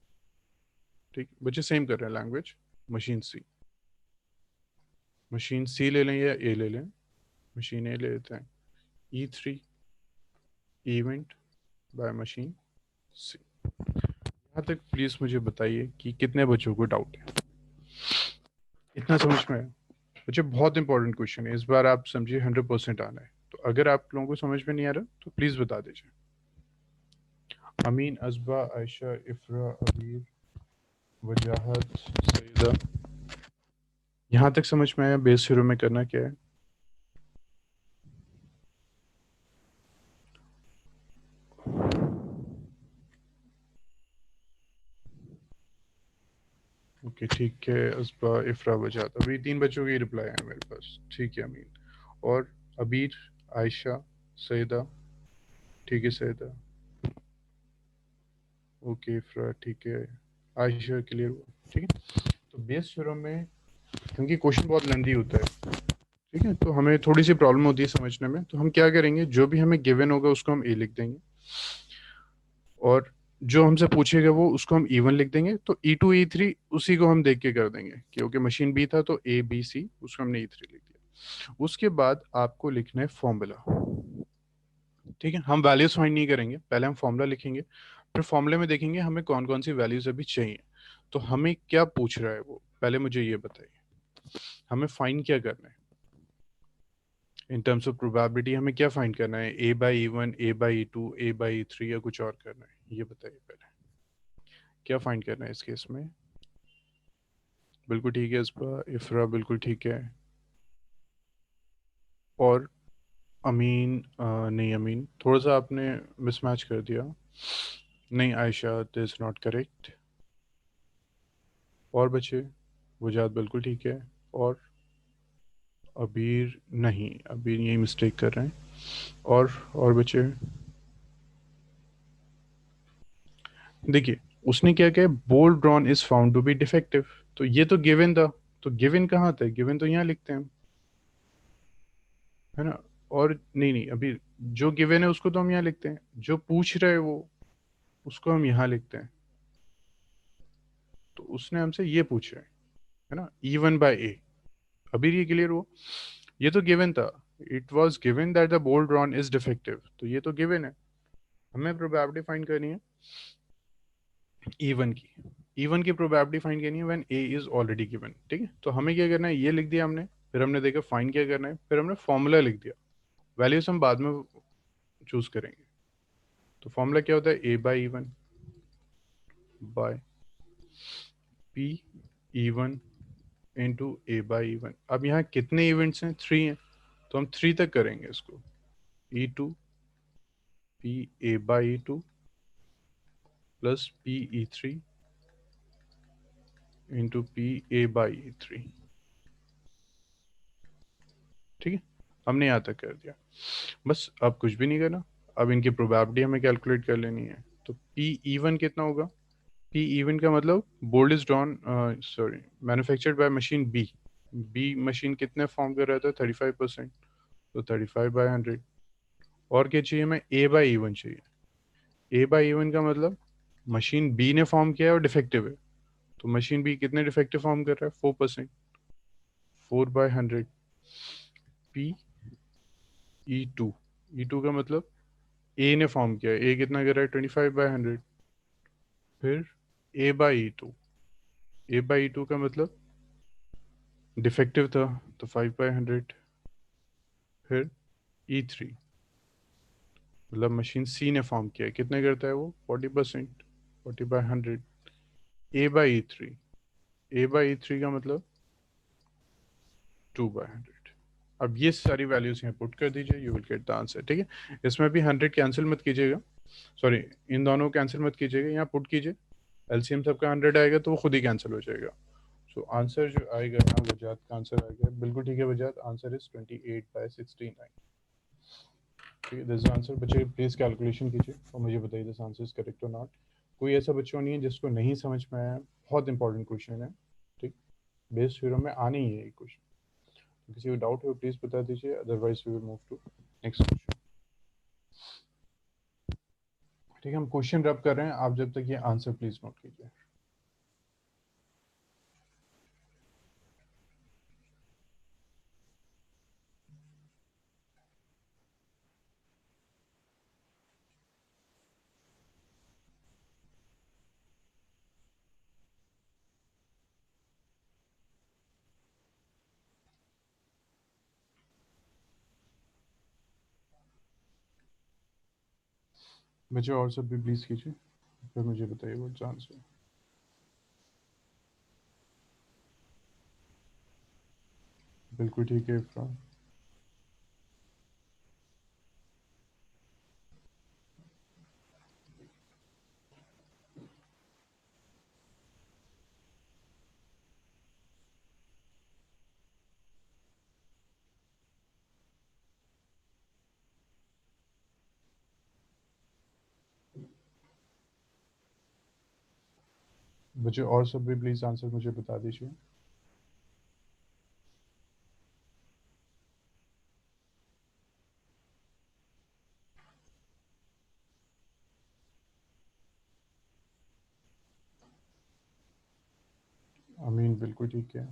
ठीक, बच्चे सेम कर रहे हैं लैंग्वेज। मशीन सी ले लें या ए ले लें, मशीन ए ले लेते हैं। E3 इवेंट बाय मशीन सी। यहाँ तक प्लीज मुझे बताइए कि कितने बच्चों को डाउट है, इतना समझ में आया? मुझे बहुत इंपॉर्टेंट क्वेश्चन है, इस बार आप समझिए 100% आना है। तो अगर आप लोगों को समझ में नहीं आ रहा तो प्लीज बता दीजिए। अमीन, असबा, आयशा, इफ्रा, अबीर, वजाहत, सईदा, यहाँ तक समझ में आया बेस शुरू में करना क्या है? ओके ठीक है, असबा, इफ्रा, वजाहत, अभी 3 बच्चों की रिप्लाई है मेरे पास। ठीक है अमीन, और अबीर, आयशा, सईदा। ठीक है सईदा, ओके इफ्रा, ठीक है, आयशा क्लियर हुआ। ठीक है, तो बेस शुरू में क्योंकि क्वेश्चन बहुत लेंदी होता है, ठीक है, तो हमें थोड़ी सी प्रॉब्लम होती है समझने में। तो हम क्या करेंगे, जो भी हमें गिवन होगा उसको हम ए लिख देंगे, और जो हमसे पूछेगा वो उसको हम E1 लिख देंगे। तो E2 E3 उसी को हम देख के कर देंगे, क्योंकि मशीन बी था तो ए बी सी, उसको हमने E3 लिख दिया। उसके बाद आपको लिखना है फॉर्मूला। ठीक है, हम वैल्यूज फाइंड नहीं करेंगे, पहले हम फॉर्मूला लिखेंगे, फिर फॉर्मूले में देखेंगे हमें कौन कौन सी वैल्यूज अभी चाहिए। तो हमें क्या पूछ रहा है वो पहले मुझे ये बताइए, हमें फाइंड क्या करना है इन टर्म्स ऑफ प्रोबेबिलिटी? हमें क्या फाइंड करना है, A by E1, A by E2, A by E3 या कुछ और करना है? ये बताइए पहले क्या फाइंड करना है इस केस में। बिल्कुल ठीक है, इस पर इफ्रा बिल्कुल ठीक है। और अमीन नहीं, अमीन थोड़ा सा आपने मिसमैच कर दिया। नहीं Ayesha, this is not correct. और बचे, वजाद बिल्कुल ठीक है। और अबीर नहीं, अबीर यही मिस्टेक कर रहे हैं। और बचे, देखिए उसने क्या किया, bolt drawn is found to be defective. तो ये तो गिवन था, तो गिवन कहाँ था, गिवन तो यहाँ लिखते हैं हम, है ना। और नहीं नहीं, अभी जो गिवन है उसको तो हम यहाँ लिखते हैं, जो पूछ रहे हैं वो उसको हम यहाँ लिखते हैं। तो उसने हमसे ये पूछा है ना, E1 बाय ए। अभी ये क्लियर हो, ये तो गिवन था। It was given that the bolt drawn is defective, तो ये तो गिवन है। हमें प्रोबेबिलिटी फाइंड करनी है E1 की। E1 की प्रोबेबिलिटी फाइंड करनी है when A is already given. ठीक है, तो हमें क्या करना है, ये लिख दिया हमने, फिर हमने देखा फाइंड क्या करना है, फिर हमने फॉर्मूला लिख दिया। वैल्यूज हम बाद में चूज करेंगे। तो फॉर्मूला क्या होता है, A/E1 bye P E1 into A/E1। अब यहाँ कितने इवेंट्स हैं, 3 हैं, तो हम 3 तक करेंगे इसको। E2 PA/E2 plus PE3 into PA/E3। ठीक है, हमने यहाँ तक कर दिया। बस अब कुछ भी नहीं करना। अब इनकी प्रोबेबिलिटी हमें कैलकुलेट कर लेनी है। तो P E1 कितना होगा, P E1 का मतलब bolt is drawn, sorry, manufactured by machine B. B machine कितने फॉर्म कर रहा था, 35%, तो 35/100। और क्या चाहिए हमें, A/E1 चाहिए। A/E1 का मतलब मशीन बी ने फॉर्म किया है और डिफेक्टिव है। तो मशीन बी कितने डिफेक्टिव फॉर्म कर रहा है, 4%, 4/100। P E2, E2 का मतलब ए ने फॉर्म किया है, ए कितना कर रहा है, 25/100। फिर A/E2, A/E2 का मतलब डिफेक्टिव था, तो 5/100। फिर E3 मतलब मशीन सी ने फॉर्म किया है, कितने करता है वो, 40%, 40/100। A/E3, A/E3 का मतलब 2/100। अब ये सारी वैल्यूज यहाँ पुट कर दीजिए, you will get the answer. ठीक है, इसमें भी 100 कैंसिल मत कीजिएगा, सॉरी, इन दोनों को कैंसिल मत कीजिएगा, यहाँ पुट कीजिए। एलसीएम सबका 100 आएगा तो वो खुद ही कैंसिल हो जाएगा। सो आंसर जो आएगा यहाँ, वजात का आंसर आएगा, बिल्कुल ठीक है वजात, आंसर इज 28/69। ठीक है, दिस आंसर। बच्चे प्लीज़ कैलकुलेशन कीजिए और मुझे बताइए दिस आंसर इज करेक्ट और नॉट। कोई ऐसा बच्चों नहीं है जिसको नहीं समझ में आया, बहुत इंपॉर्टेंट क्वेश्चन है। ठीक, बेस्ट थ्योरम में आने ही है ये क्वेश्चन। तो किसी को डाउट हो प्लीज़ बता दीजिए, otherwise we will move to next question. ठीक है, हम क्वेश्चन रब कर रहे हैं, आप जब तक ये आंसर प्लीज़ नोट कीजिए। बच्चे और सब भी प्लीज़ कीजिए, फिर मुझे बताइए व्हाट्स आंसर। बिल्कुल ठीक है इफ्रा। बच्चे और सब भी प्लीज़ आंसर मुझे बता दीजिए। अमीन बिल्कुल ठीक है।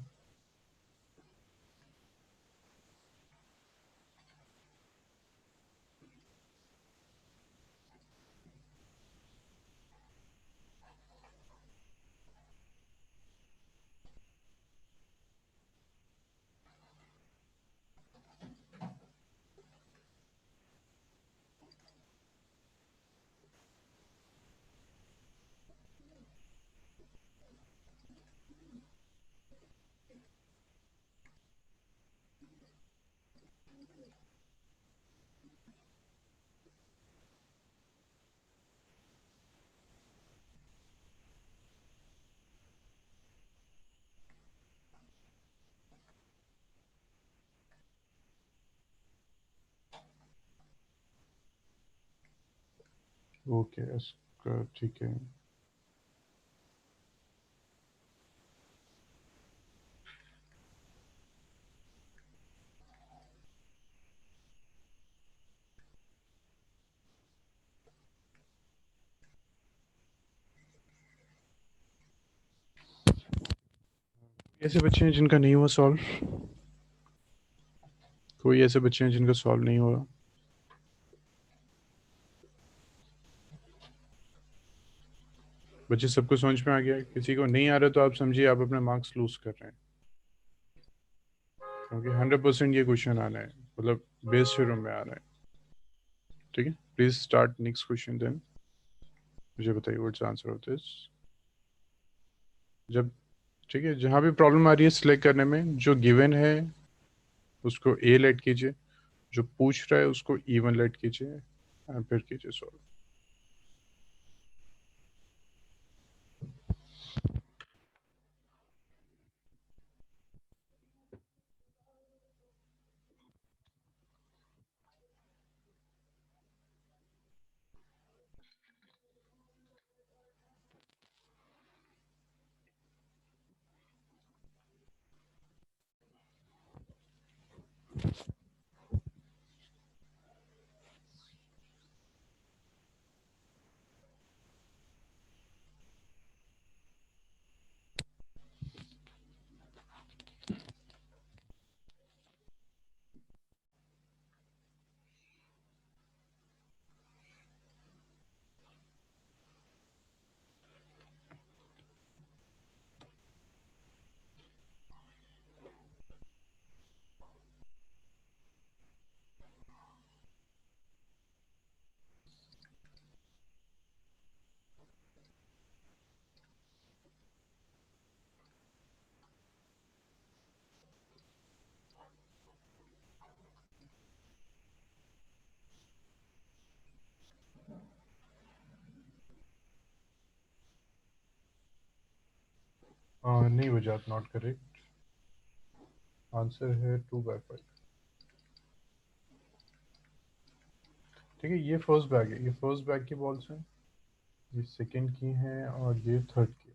ओके, ठीक है। ऐसे बच्चे हैं जिनका नहीं हुआ सॉल्व? कोई ऐसे बच्चे हैं जिनका सॉल्व नहीं हुआ? बच्चे सबको समझ में आ गया? किसी को नहीं आ रहा तो आप समझिए आप अपने मार्क्स लूज कर रहे हैं, क्योंकि 100% ये क्वेश्चन आना है, मतलब बेस शुरू में आ रहा है। ठीक है, please start next question then. मुझे बताइए व्हाट्स आंसर ऑफ दिस। जब ठीक है, जहाँ भी प्रॉब्लम आ रही है सिलेक्ट करने में, जो गिवन है उसको ए लेट कीजिए, जो पूछ रहा है उसको इवन लेट कीजिए, और फिर कीजिए सॉल्व। नहीं बजा, नॉट करेक्ट। आंसर है 2/5। ठीक है, ये फर्स्ट बैग है, ये फर्स्ट बैग की बॉल्स हैं, ये सेकंड की हैं, और ये थर्ड की।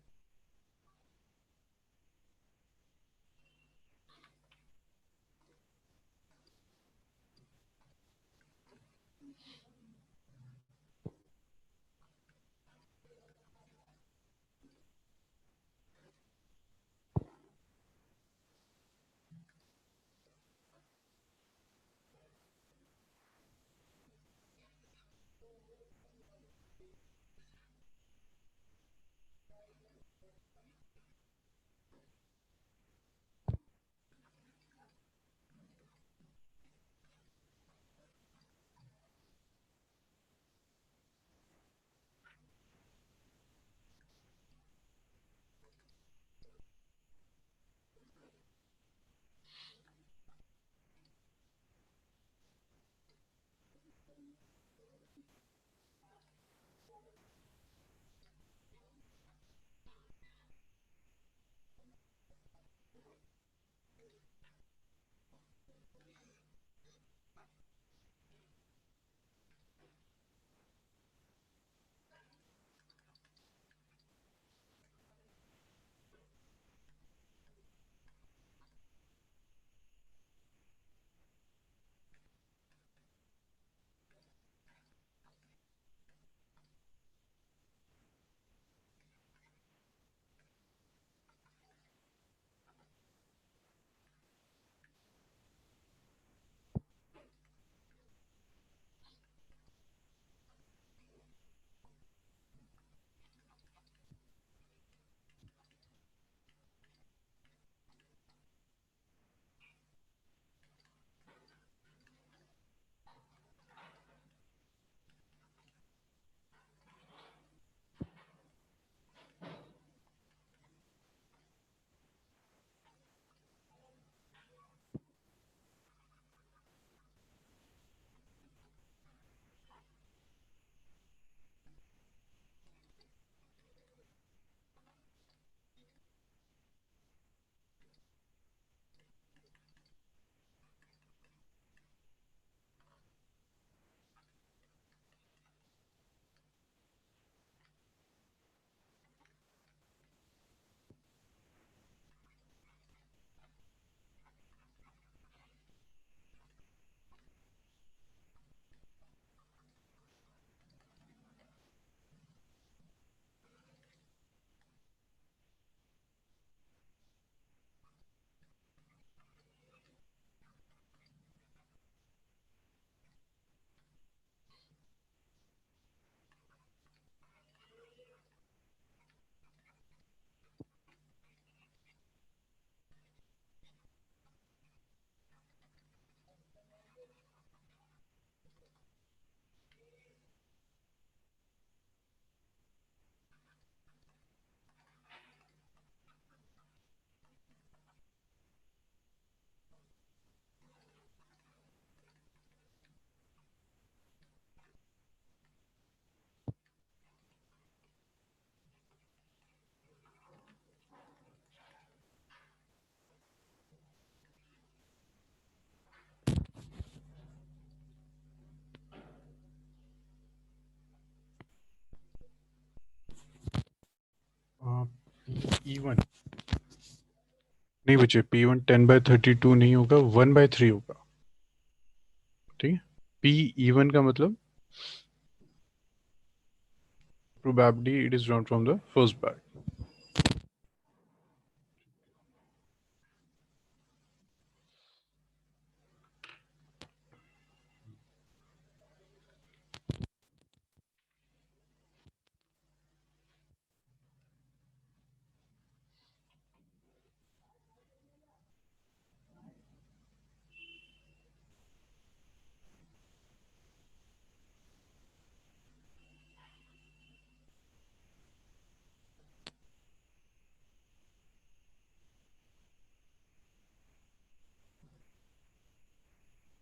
E1 नहीं बचे, P1 10/32 नहीं होगा, 1/3 होगा। ठीक है, P E1 का मतलब probability it is drawn from the first bag।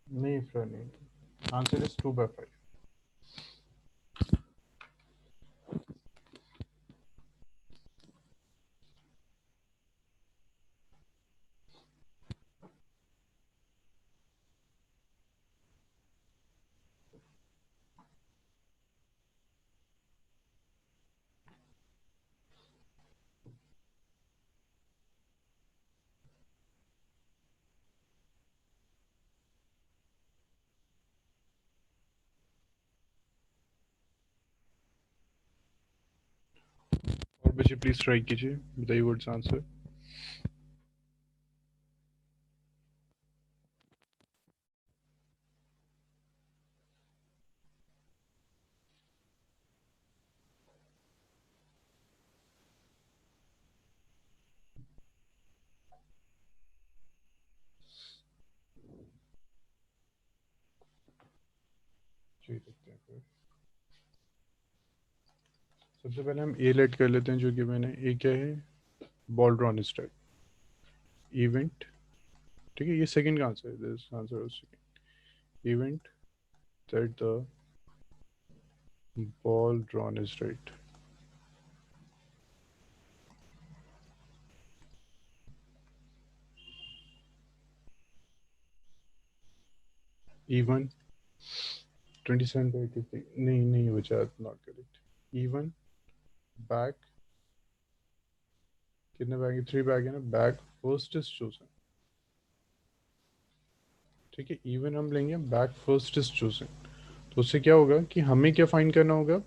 नहीं फ्रेंड, नहीं, आंसर इज 2/5। और बच्चे प्लीज ट्राई कीजिए, बताइए व्हाट्स आंसर। जी देखते हैं फिर। सबसे पहले हम ए लेट कर लेते हैं, जो कि मैंने ए क्या है, बॉल ड्रॉन स्टाइल इवेंट। ठीक है, ये सेकंड का आंसर है, this answer is second event that the ball drawn is right। E1 27/83 नहीं, नहीं बचा, नॉट करेक्ट। E1 बैक, कितने बैग है, 3 बैग है ना, बैक फर्स्ट इज चूजन। ठीक है, इवन हम लेंगे बैक फर्स्ट इज चूजन, तो उससे क्या होगा कि हमें क्या फाइंड करना होगा,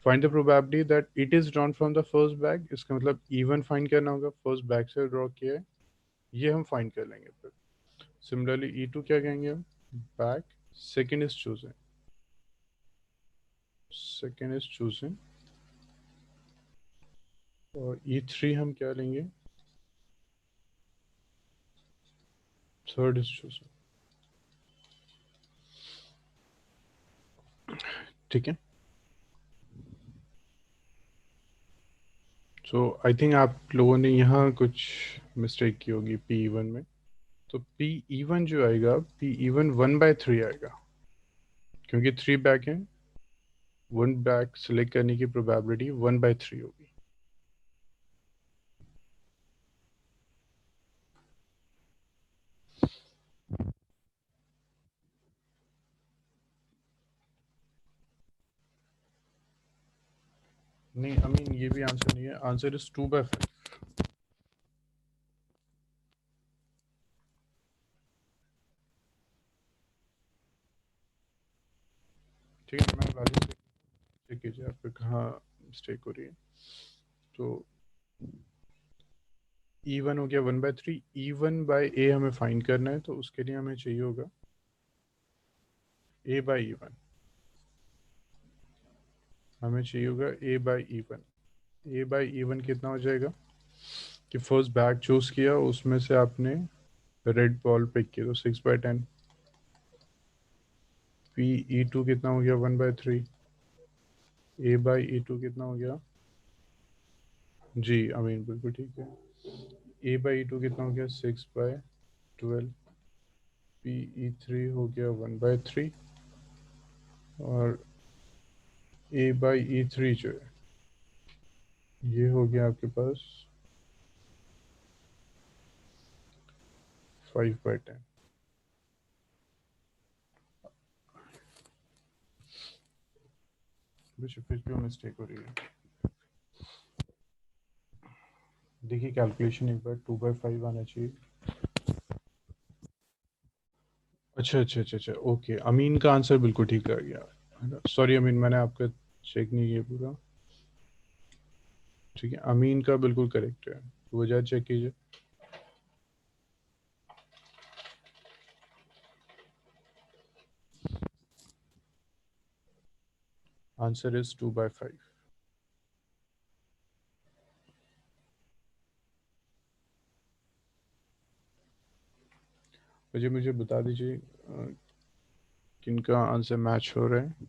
find the probability that it is drawn from the first bag. इसका मतलब इवन फाइंड करना होगा, फर्स्ट बैग से ड्रॉ किया है, ये हम फाइंड कर लेंगे। फिर सिमिलरली E2 क्या कहेंगे हम, bag second is chosen, second is chosen. और E3 हम क्या लेंगे, थर्ड इज चूजन। ठीक है, सो आई थिंक आप लोगों ने यहाँ कुछ मिस्टेक की होगी P1 में। तो P1 जो आएगा, P1 1/3 आएगा, क्योंकि 3 बैग हैं, 1 बैग सिलेक्ट करने की प्रोबेबिलिटी 1/3 होगी। नहीं, आई मीन ये भी आंसर नहीं है, आंसर इज 2/5। ठीक है, मैं वैल्यू चेक कीजिए आप पे कहाँ मिस्टेक हो रही है। तो E1 हो गया 1/3, E1/A हमें फाइंड करना है, तो उसके लिए हमें चाहिए होगा A/E1, हमें चाहिए होगा A/E1। A/E1 कितना हो जाएगा कि फर्स्ट बैग चूज किया, उसमें से आपने रेड बॉल पिक किया, तो 6/10। P E2 कितना हो गया, 1/3। A/E2 कितना हो गया, जी अमीन बिल्कुल ठीक है। A/E2 कितना हो गया, 6/12। P E3 हो गया 1/3। और A/E3 जो है, ये हो गया आपके पास 5/10। फिर क्यों मिस्टेक हो रही है, देखिए कैलकुलेशन एक बार 2/5 आना चाहिए। अच्छा, ओके, अमीन का आंसर बिल्कुल ठीक आ गया। सॉरी अमीन, मैंने आपका चेक नहीं किया पूरा। ठीक है, अमीन का बिल्कुल करेक्ट है, तो वजह चेक कीजिए। Answer is 2/5। मुझे बता दीजिए किनका आंसर मैच हो रहा है।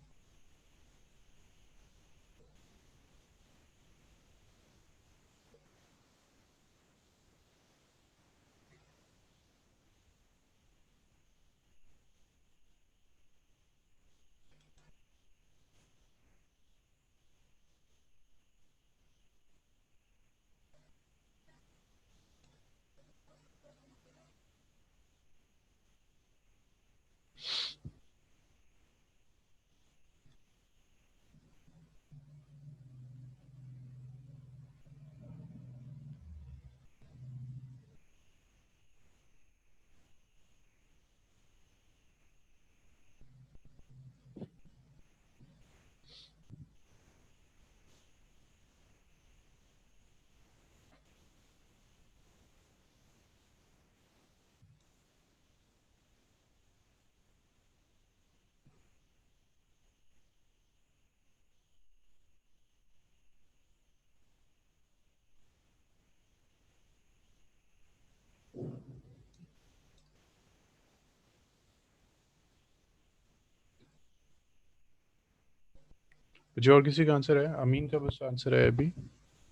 मुझे और किसी का आंसर है? अमीन का बस आंसर है अभी,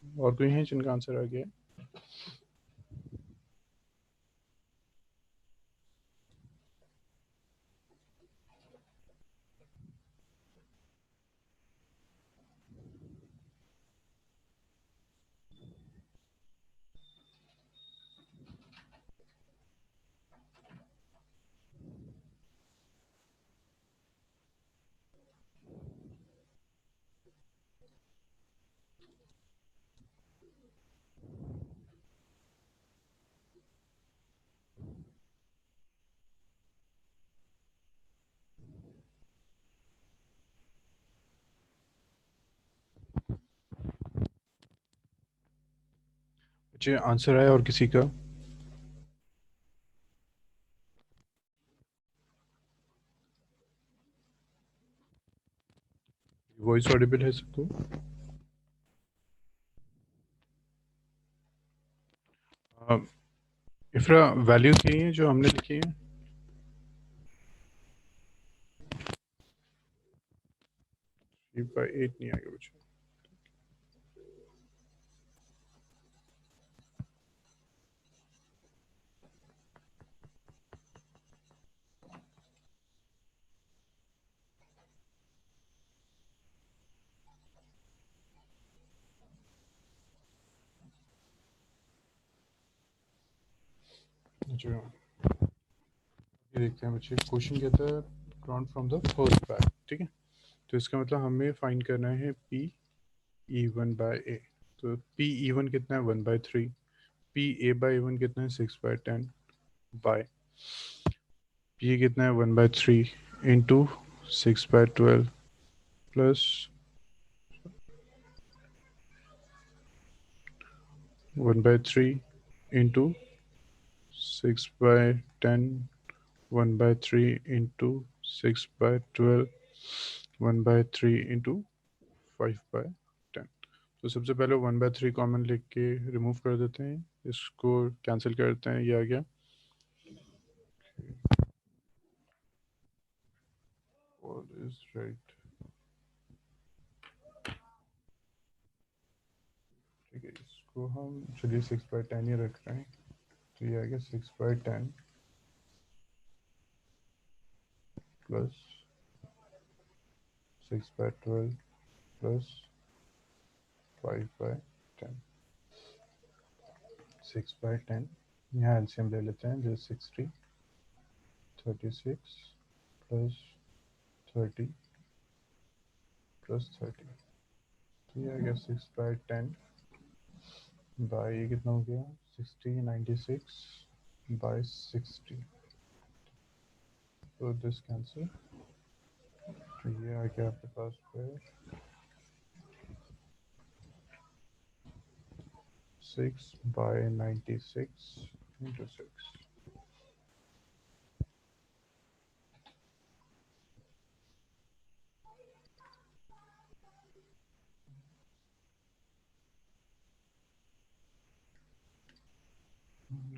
और कोई है जिनका आंसर आ गया है? मुझे आंसर आया और किसी का? वॉइस ऑडिबल है सबको? इफ्रा, वैल्यूज यही है जो हमने लिखी है? 3/8 नहीं आएगा मुझे। अच्छा, ये देखते हैं बच्चे, क्वेश्चन कहता है count from the first back, ठीक है। तो इसका मतलब हमें फाइंड करना है पी ई वन बाई ए। तो पी ई वन कितना है? 1/3। पी ए बाई वन कितना है? 6/10 बाय पी कितना है? 1/3 into 6/12 plus 1/3 into 6/10, 1/3 into 6/12, 1/3 into 5/10। तो सबसे पहले 1/3 कॉमन लेके के रिमूव कर देते हैं, इसको कैंसिल करते हैं, ये आ गया। All is right। ठीक है, इसको हम चलिए 6/10 ही रख रहे हैं। तो ये आ गया 6/10 प्लस 6/12 प्लस 5/10। 6/10, यहाँ एलसीएम ले लेते हैं, जैसे 60, 36 प्लस 30 प्लस 30। तो ये आ गया 6/10 बाई ये कितना हो गया 60 96 बाई 60 तो दिस कैंसिल तो ये आ गया आपके पास फिर 6 by 96 into 6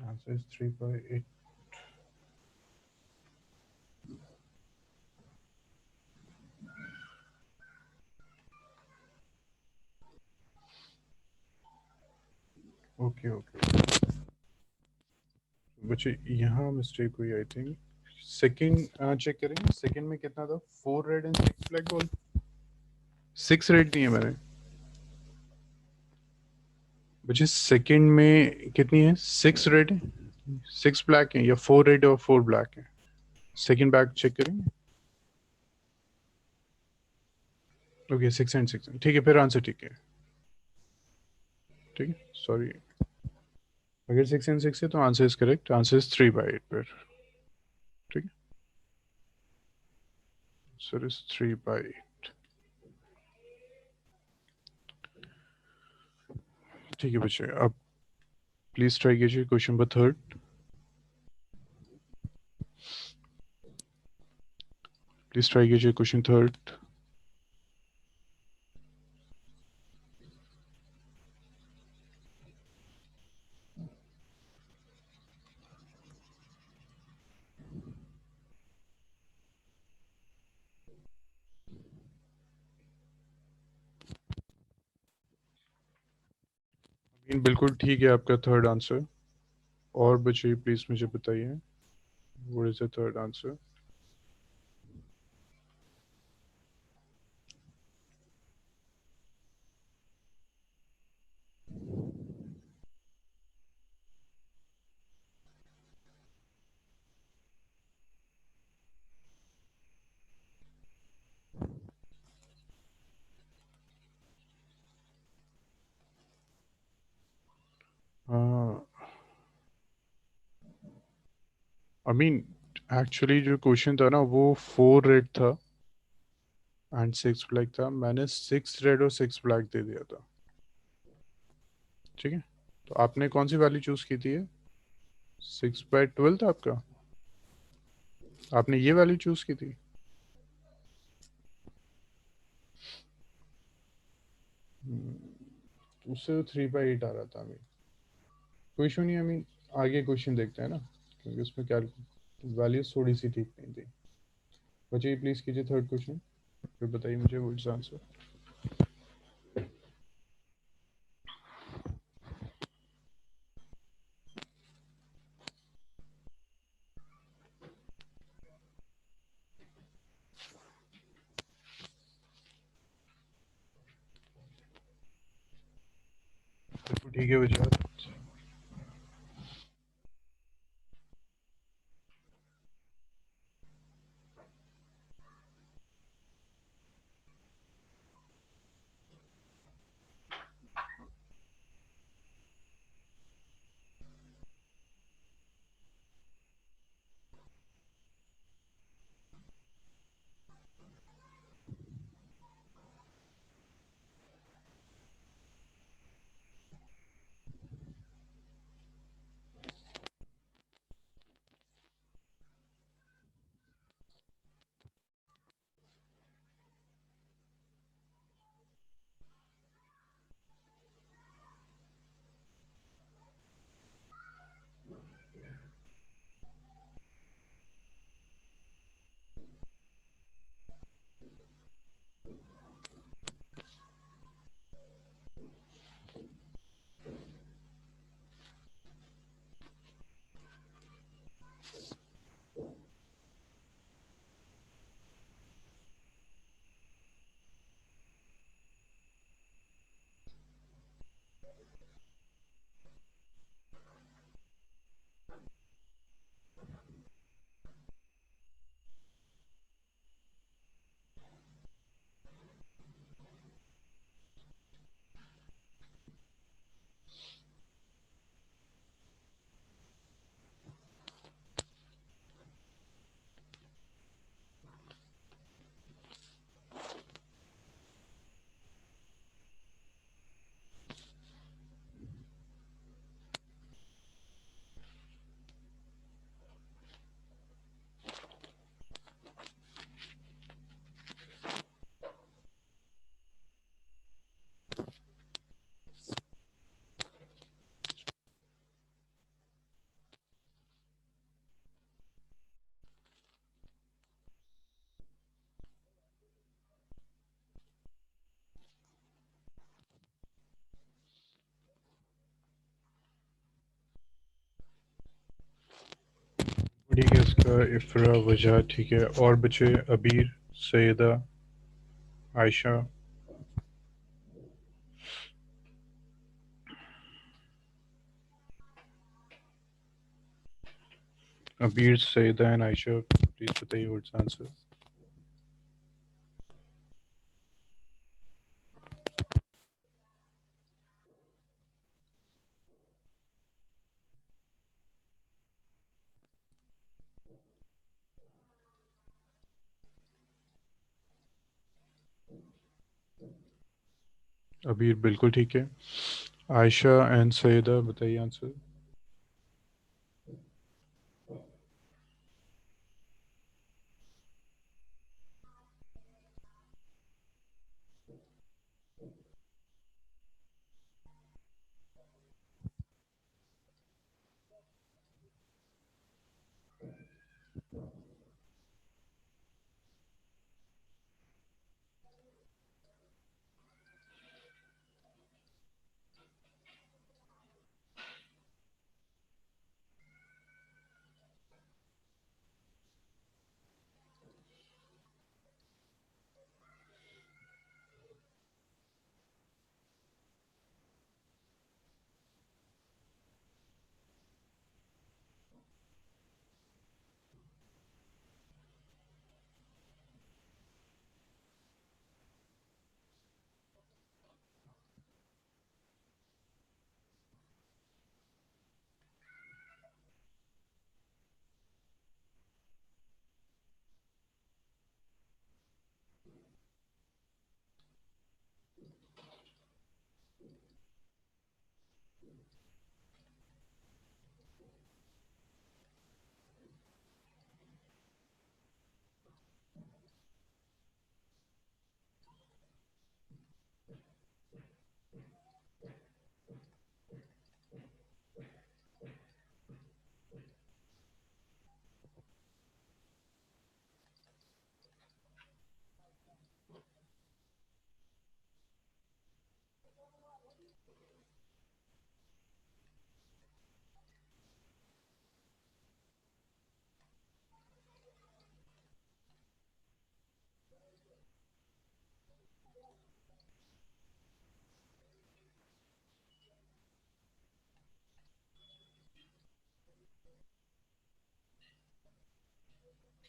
answer is 3 by 8 okay okay बच्चे यहाँ मिस्टेक हुई आई थिंक सेकंड चेक करेंगे सेकंड में कितना था 4 red and 6 black ball 6 red नहीं है मैंने बच्चे सेकंड में कितनी है 6 रेड है 6 ब्लैक है या 4 रेड और 4 ब्लैक है सेकंड बैक चेक करेंगे ओके 6 एंड 6 ठीक है फिर आंसर ठीक है ठीक है सॉरी अगर 6 एंड 6 है तो answer is correct answer is 3 by 8 फिर ठीक है आंसर इज 3 बाई 8 ठीक है बच्चे अब प्लीज ट्राई कीजिए question number third please try कीजिए क्वेश्चन थर्ड बिल्कुल ठीक है आपका थर्ड आंसर और बच्चे प्लीज मुझे बताइए what is the third answer I mean actually जो क्वेश्चन था ना वो 4 रेड था एंड 6 ब्लैक था मैंने 6 रेड और 6 ब्लैक दे दिया था ठीक है तो आपने कौन सी वैल्यू चूज की थी 6/12 था आपका आपने ये वैल्यू चूज की थी उससे तो 3/8 आ रहा था हमें कोई इशू नहीं हमें आगे क्वेश्चन देखते हैं ना क्योंकि उसमें क्या वैल्यूज थोड़ी सी ठीक नहीं थी बच्चे प्लीज कीजिए थर्ड क्वेश्चन फिर बताइए मुझे वो आंसर ठीक है बच्चा ठीक है, इसका इफ्रा वजह। ठीक है, और बचे अबीर, सैयदा, आयशा। अबीर, सैयदा एंड आयशा, प्लीज बताइए व्हाट्स आंसर। अबीर बिल्कुल ठीक है। आयशा एंड सैयदा, बताइए आंसर।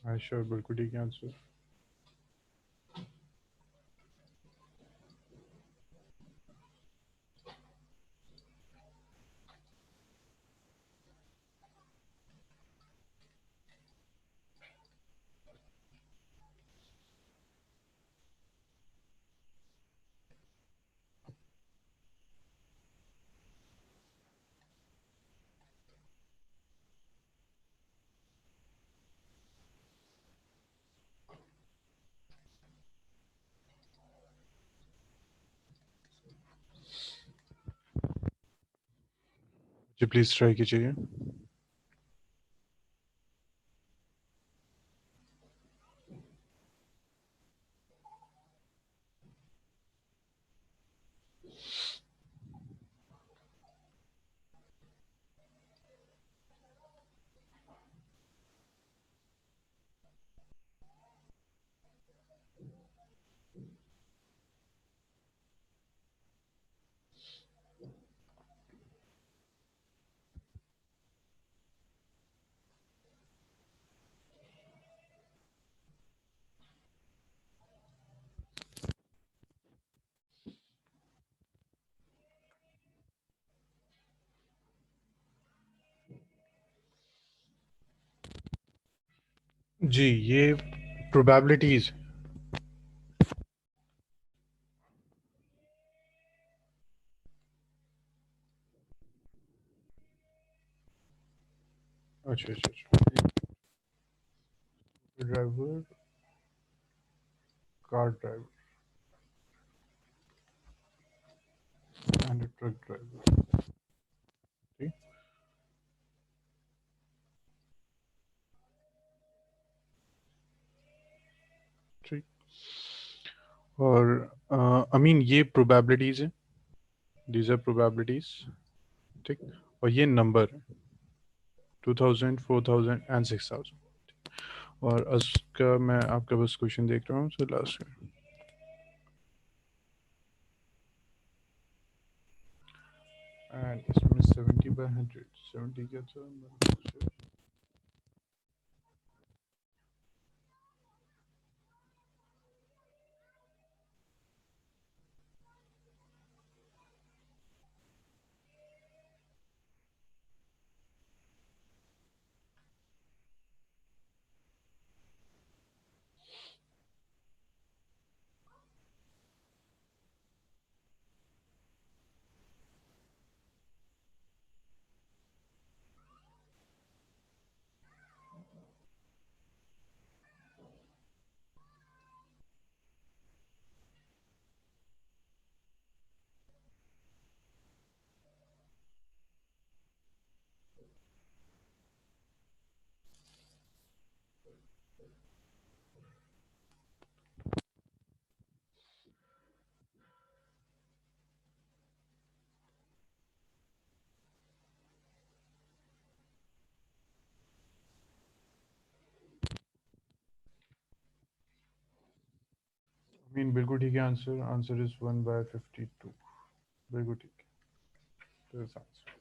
आयशा बिल्कुल ठीक है आंसर। जी प्लीज ट्राई कीजिए। जी, ये प्रोबेबिलिटीज। अच्छा अच्छा अच्छा। Driver, car driver and truck driver. ठीक ठीक। और आई मीन ये प्रोबेबिलिटीज है, दीज आर प्रोबेबिलिटीज। ठीक। और ये नंबर है। 2000, 4000 एंड 6000। और उसका मैं आपका बस क्वेश्चन देख रहा हूँ, सो लास्ट में एंड इसमें 70/100, 70 क्या था मीन बिल्कुल ठीक है आंसर। Answer is 1/52। बिल्कुल ठीक है, तो आंसर।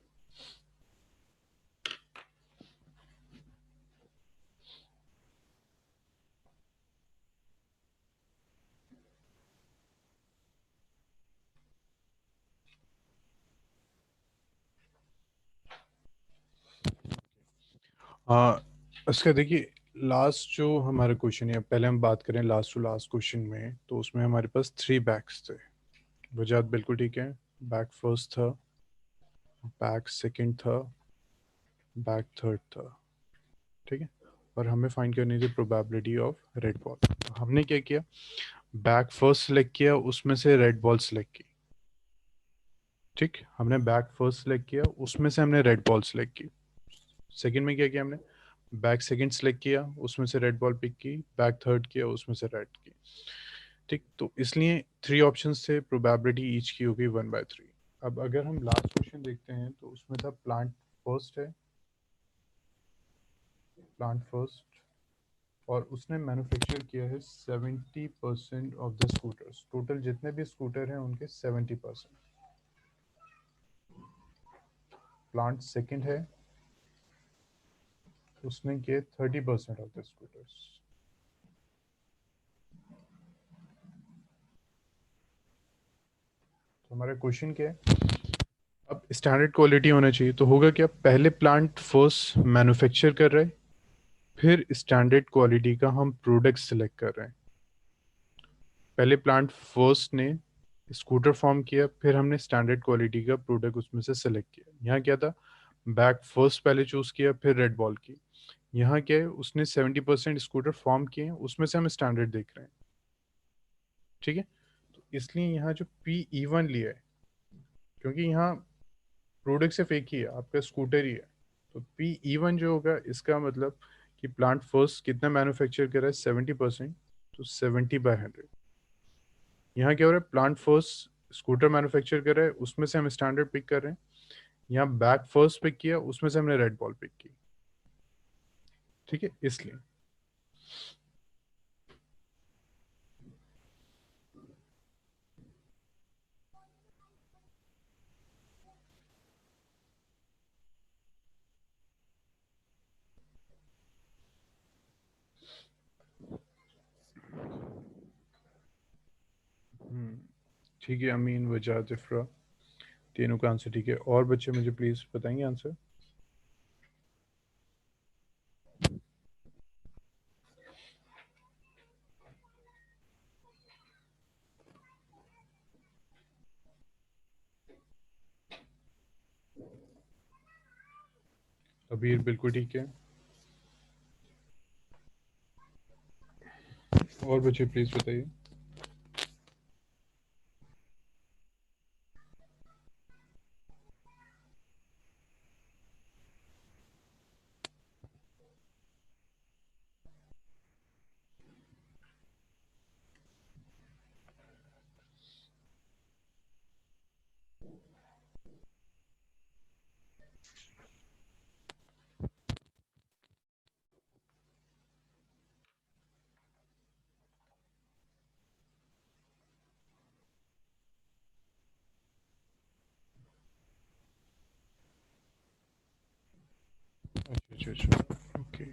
हाँ, इसका देखिए, लास्ट जो हमारा क्वेश्चन है, पहले हम बात करें लास्ट टू लास्ट क्वेश्चन में, तो उसमें हमारे पास 3 बैग्स थे। वजाहत बिल्कुल ठीक है। बैग फर्स्ट था, बैग सेकंड था, बैग थर्ड था। ठीक है। और हमें फाइंड करनी थी प्रोबेबिलिटी ऑफ रेड बॉल। तो हमने क्या किया, बैग फर्स्ट सेलेक्ट किया, उसमें से रेड बॉल सेलेक्ट की। ठीक, हमने बैग फर्स्ट सेलेक्ट किया, उसमें से हमने रेड बॉल सेलेक्ट की। सेकंड में क्या किया हमने, बैग सेकंड सेलेक्ट किया, उसमें से रेड बॉल पिक की। बैग थर्ड किया, उसमें से रेड की। ठीक, तो इसलिए 3 ऑप्शंस थे, प्रोबेबिलिटी ईच की होगी 1/3। अब अगर हम लास्ट क्वेश्चन देखते हैं तो उसमें था प्लांट फर्स्ट है, प्लांट फर्स्ट, और उसने मैन्युफैक्चर किया है 70% ऑफ द स्कूटर्स। टोटल जितने भी स्कूटर हैं उनके 70%। प्लांट सेकंड है, उसने किए 30% ऑफ द स्कूटर्स। तो हमारा क्वेश्चन क्या है, अब स्टैंडर्ड क्वालिटी होना चाहिए, तो होगा क्या, पहले प्लांट फर्स्ट मैन्युफैक्चर कर रहे हैं, फिर स्टैंडर्ड क्वालिटी का हम प्रोडक्ट सेलेक्ट कर रहे हैं। पहले प्लांट फर्स्ट ने स्कूटर फॉर्म किया, फिर हमने स्टैंडर्ड क्वालिटी का प्रोडक्ट उसमें से सेलेक्ट किया। यहाँ क्या था, बैक फर्स्ट पहले चूज किया, फिर रेड बॉल की। यहाँ क्या है, उसने 70% स्कूटर फॉर्म किए हैं, उसमें से हम स्टैंडर्ड देख रहे हैं। ठीक है, तो इसलिए यहाँ जो P-E1 लिया है, क्योंकि यहाँ प्रोडक्ट सिर्फ एक ही है, आपका स्कूटर ही है, तो P-E1 जो होगा, इसका मतलब कि प्लांट फर्स्ट कितना मैन्युफैक्चर कर रहा है, 70%, तो 70/100। यहाँ क्या हो रहा है, प्लांट फर्स्ट स्कूटर मैन्युफैक्चर कर रहा है, उसमें से हम स्टैंडर्ड पिक कर रहे हैं। यहाँ बैक फर्स्ट पिक किया, उसमें से हमने रेड बॉल पिक की। ठीक है, इसलिए। हम्म, ठीक है, अमीन, वजात, इफ्रा, तीनों का आंसर ठीक है। और बच्चे मुझे प्लीज बताएंगे आंसर। अबीर बिल्कुल ठीक है। और बच्चे प्लीज बताइए। अच्छा ओके।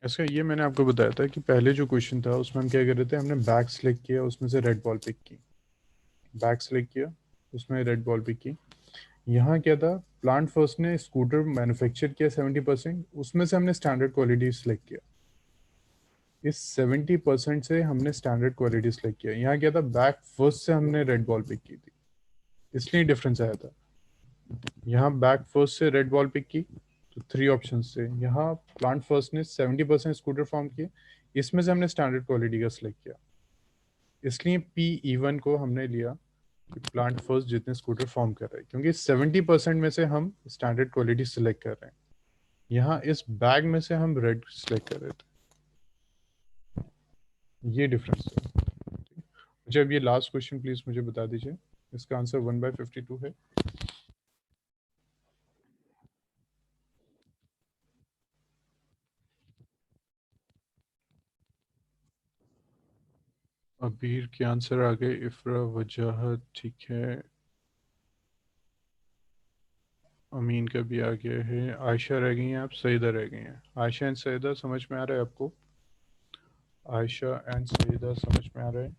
इसका ये मैंने आपको बताया था कि पहले जो क्वेश्चन था उसमें हम क्या कर रहे थे, हमने बैक सेलेक्ट किया, उसमें से रेड बॉल पिक की, बैक सेलेक्ट किया, उसमें रेड बॉल पिक की। यहाँ क्या था, प्लांट फर्स्ट ने स्कूटर मैन्युफैक्चर किया 70%, उसमें से हमने स्टैंडर्ड क्वालिटी सेलेक्ट किया। इस 70% से हमने स्टैंडर्ड क्वालिटी सेलेक्ट किया। यहाँ क्या था, बैक फर्स्ट से हमने रेड बॉल पिक की थी, इसलिए डिफरेंस आया था। यहाँ बैक फर्स्ट से रेड बॉल पिक की तो 3 ऑप्शन से, यहाँ प्लांट फर्स्ट ने 70% स्कूटर फॉर्म किए, इसमें से हमने स्टैंडर्ड क्वालिटी का सिलेक्ट किया, इसलिए पी इवन को हमने लिया कि प्लांट फर्स्ट जितने स्कूटर फॉर्म कर रहे हैं, क्योंकि 70% में से हम स्टैंडर्ड क्वालिटी सिलेक्ट कर रहे हैं। यहाँ इस बैग में से हम रेड सिलेक्ट कर रहे थे, ये डिफरेंस है। अच्छा, अब ये लास्ट क्वेश्चन प्लीज मुझे बता दीजिए, इसका आंसर 1/52 है। अबीर के आंसर आ गए, इफ्रा, वजाहत, ठीक है, अमीन का भी आ गया है, आयशा रह गई हैं, आप सईदा रह गई हैं। आयशा एंड सईदा समझ में आ रहा है आपको? आयशा एंड सईदा समझ में आ रहा है?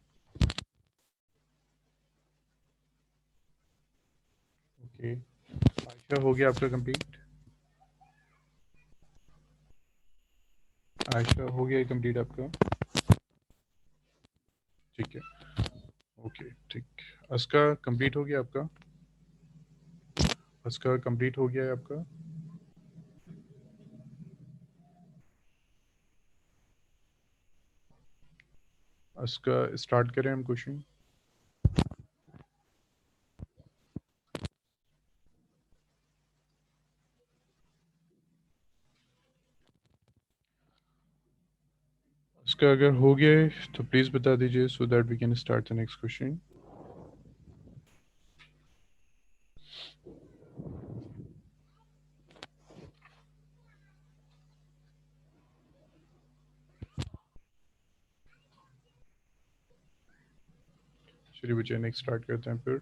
ओके, आयशा हो गया आपका कंप्लीट? आयशा हो गया कंप्लीट आपका? ठीक है, ओके ठीक। अस्का कंप्लीट हो गया आपका? अस्का कंप्लीट हो गया है आपका? अस्का स्टार्ट करें हम क्वेश्चन? उसका अगर हो गया है तो प्लीज़ बता दीजिए, so that we can start the next question. चलिए बच्चे, नेक्स्ट स्टार्ट करते हैं फिर।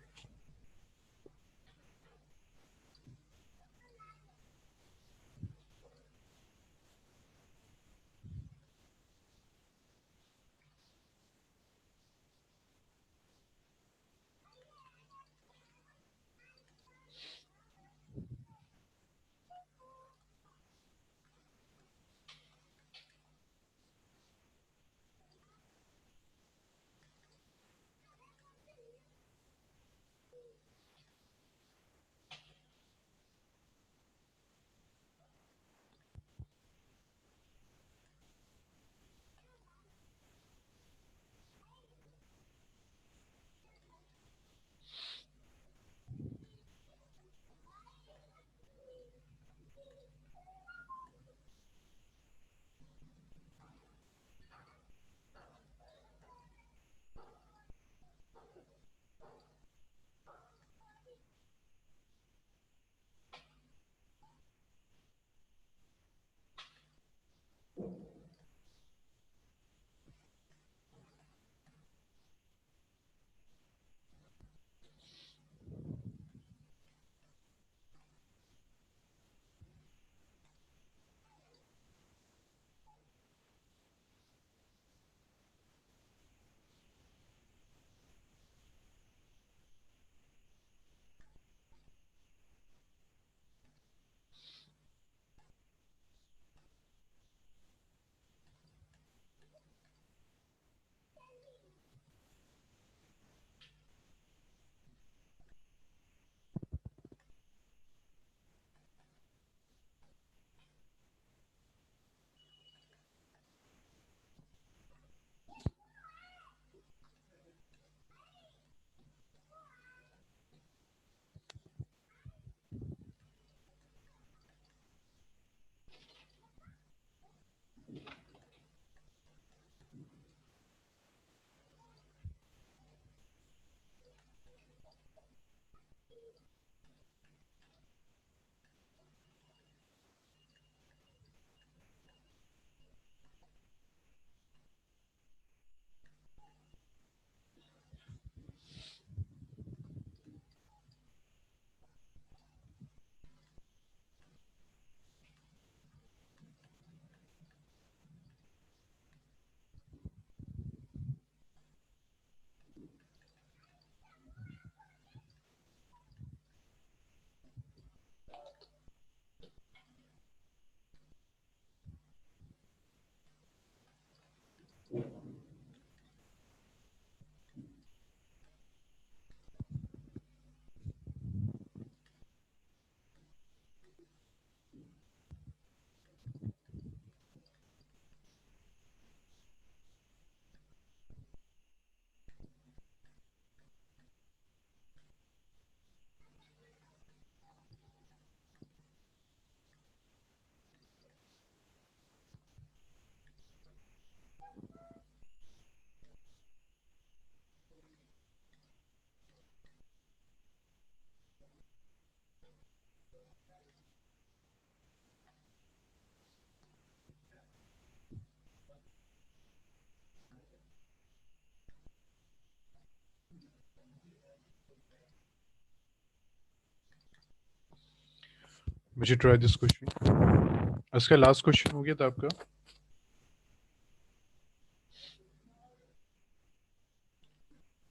मुझे ट्राई दिस क्वेश्चन। इसका लास्ट क्वेश्चन हो गया था आपका?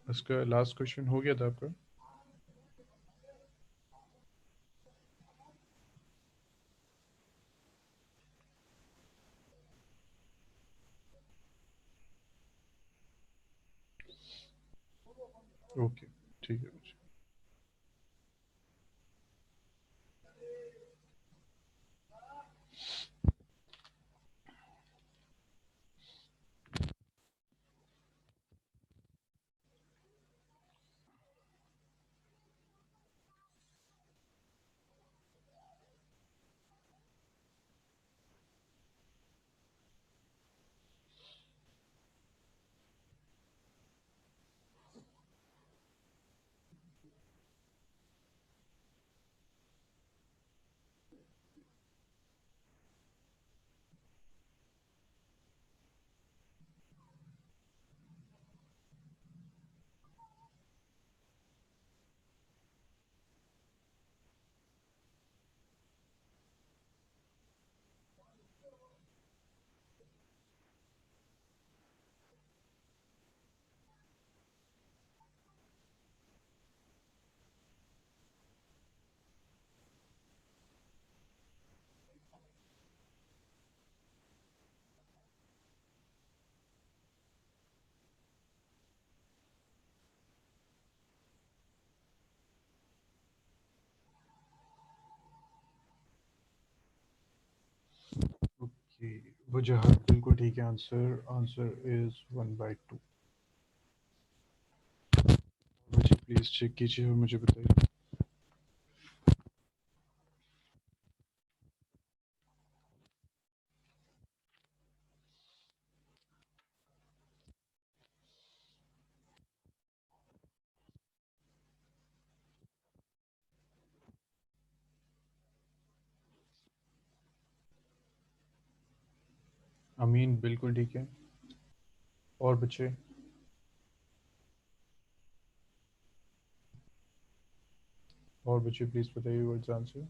इसका लास्ट क्वेश्चन हो गया था आपका? ओके, ठीक है मुझे। ओके, वजह बिल्कुल ठीक है। Answer answer is 1/2। मुझे प्लीज चेक कीजिए और मुझे बताइए। अमीन बिल्कुल ठीक है। और बच्चे? और बच्चे प्लीज बताइए व्हाट्स आंसर।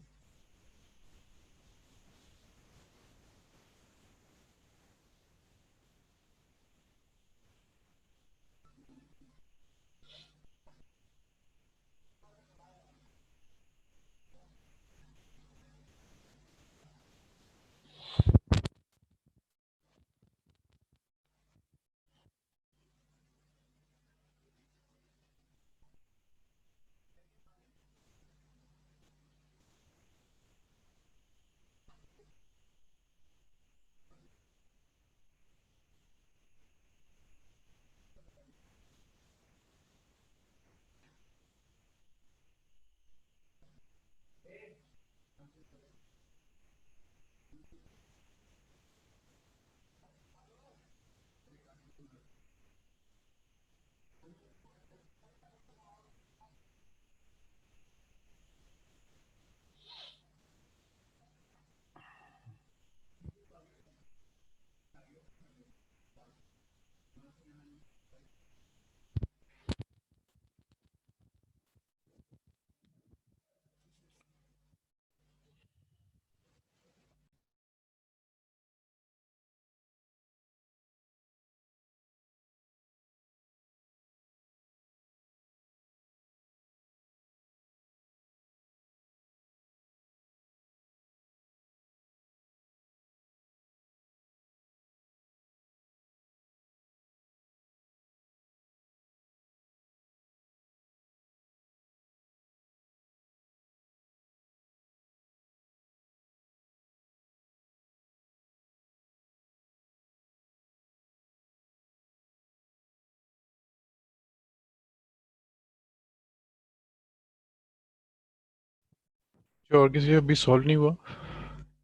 जो और किसी अभी सॉल्व नहीं हुआ?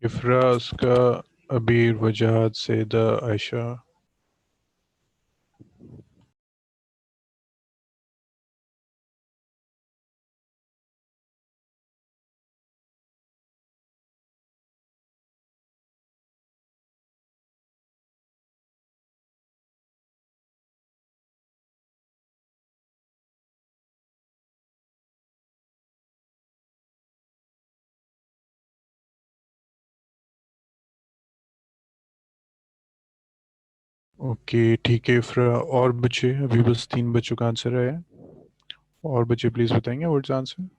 इफ्रा, उसका, अबीर, वजाहत, सैदा, आयशा। ओके ठीक है इफ्रा। और बच्चे, अभी बस 3 बच्चों का आंसर आया है। और बच्चे प्लीज बताएंगे व्हाट्स आंसर।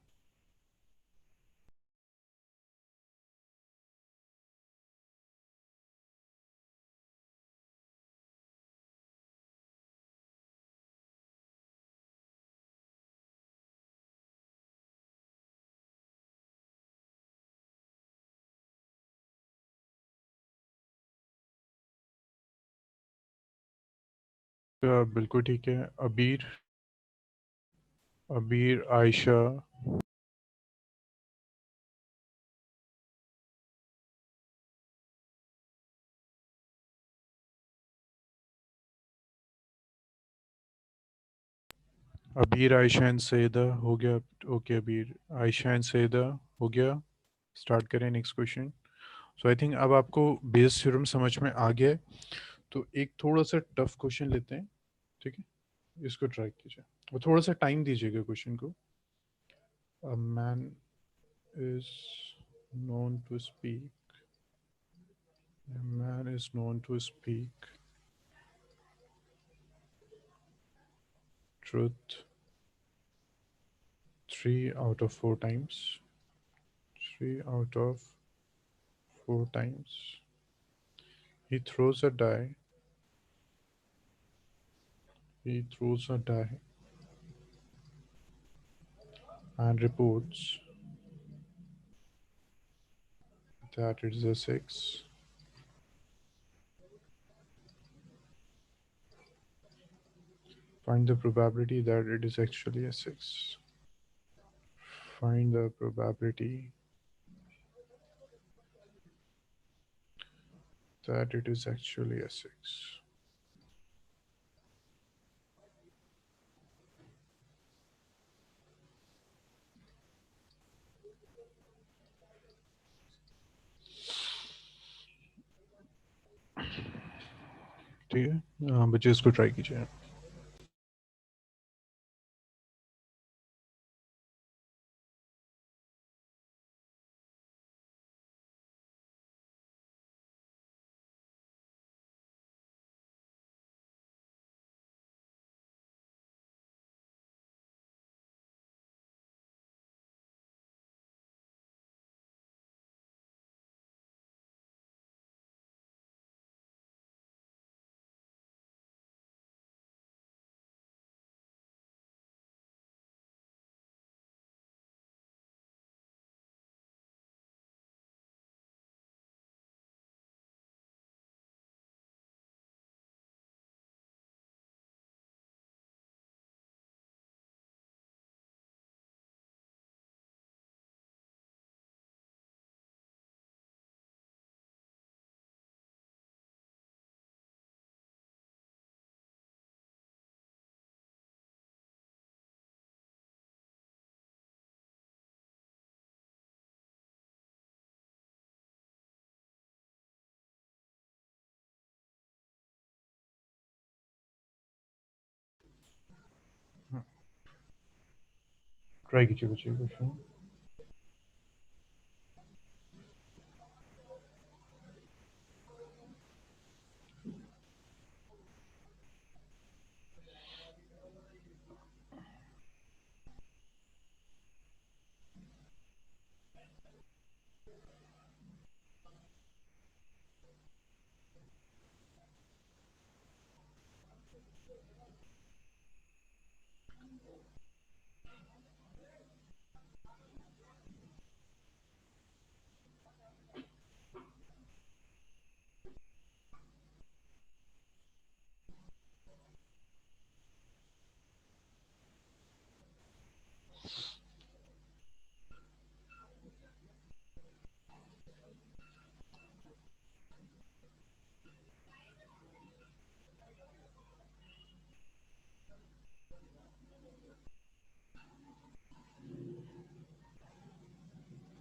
बिल्कुल ठीक है। अबीर, अबीर, आयशा। अबीर, आयशा एंड सईदा हो गया। ओके अबीर, आयशा एंड सईदा हो गया। स्टार्ट करें next question. So I think अब आपको बेस थ्योरम समझ में आ गया है। तो एक थोड़ा सा टफ क्वेश्चन लेते हैं, ठीक है। इसको ट्राई कीजिए और थोड़ा सा टाइम दीजिएगा क्वेश्चन को। अ man is known to speak, a man is known to speak truth 3 out of 4 times. 3 out of 4 times. He throws a die. He throws a die and reports that it is a 6. Find the probability that it is actually a 6. Find the probability that it is actually a 6. ठीक है, बच्चे इसको try कीजिए। Try कीजिए बच्चे question.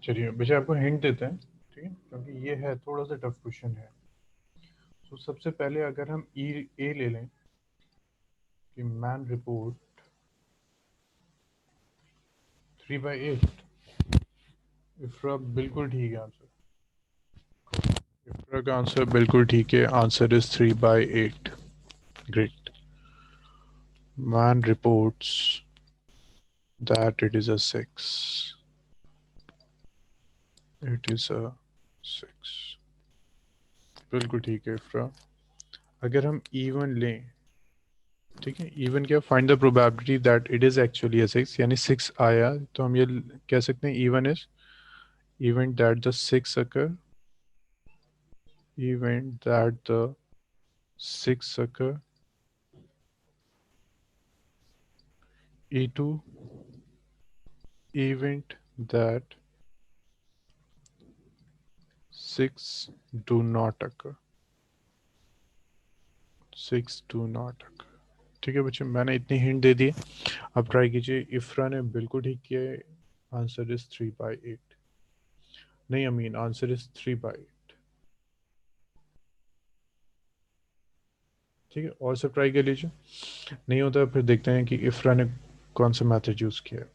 चलिए बच्चे आपको हिंट देते हैं, ठीक है, क्योंकि ये है थोड़ा सा टफ क्वेश्चन है। तो सबसे पहले अगर हम ई ए ले लें कि मैन रिपोर्ट 3/8। इफ्रा बिल्कुल ठीक है आंसर। इफ्रा का आंसर बिल्कुल ठीक है, answer is 3/8। Great. Man reports that it is a 6. It is a 6. बिल्कुल ठीक है इफ्रा। अगर हम इवन लें, ठीक है, इवन क्या, find the probability that it is actually a 6, यानी 6 आया, तो हम ये कह सकते हैं even is event that the 6 occur, event that the 6 occur, e2, event that 6 do not occur, 6 do not occur। ठीक है बच्चे, मैंने इतनी हिंट दे दी। अब ट्राई कीजिए। इफ्रा ने बिल्कुल ठीक किया है। Answer is 3/8। नहीं अमीन, आंसर इज 3/8। ठीक है, और सब ट्राई कर लीजिए। नहीं होता फिर देखते हैं कि इफ्रा ने कौन सा मैथड यूज किया है।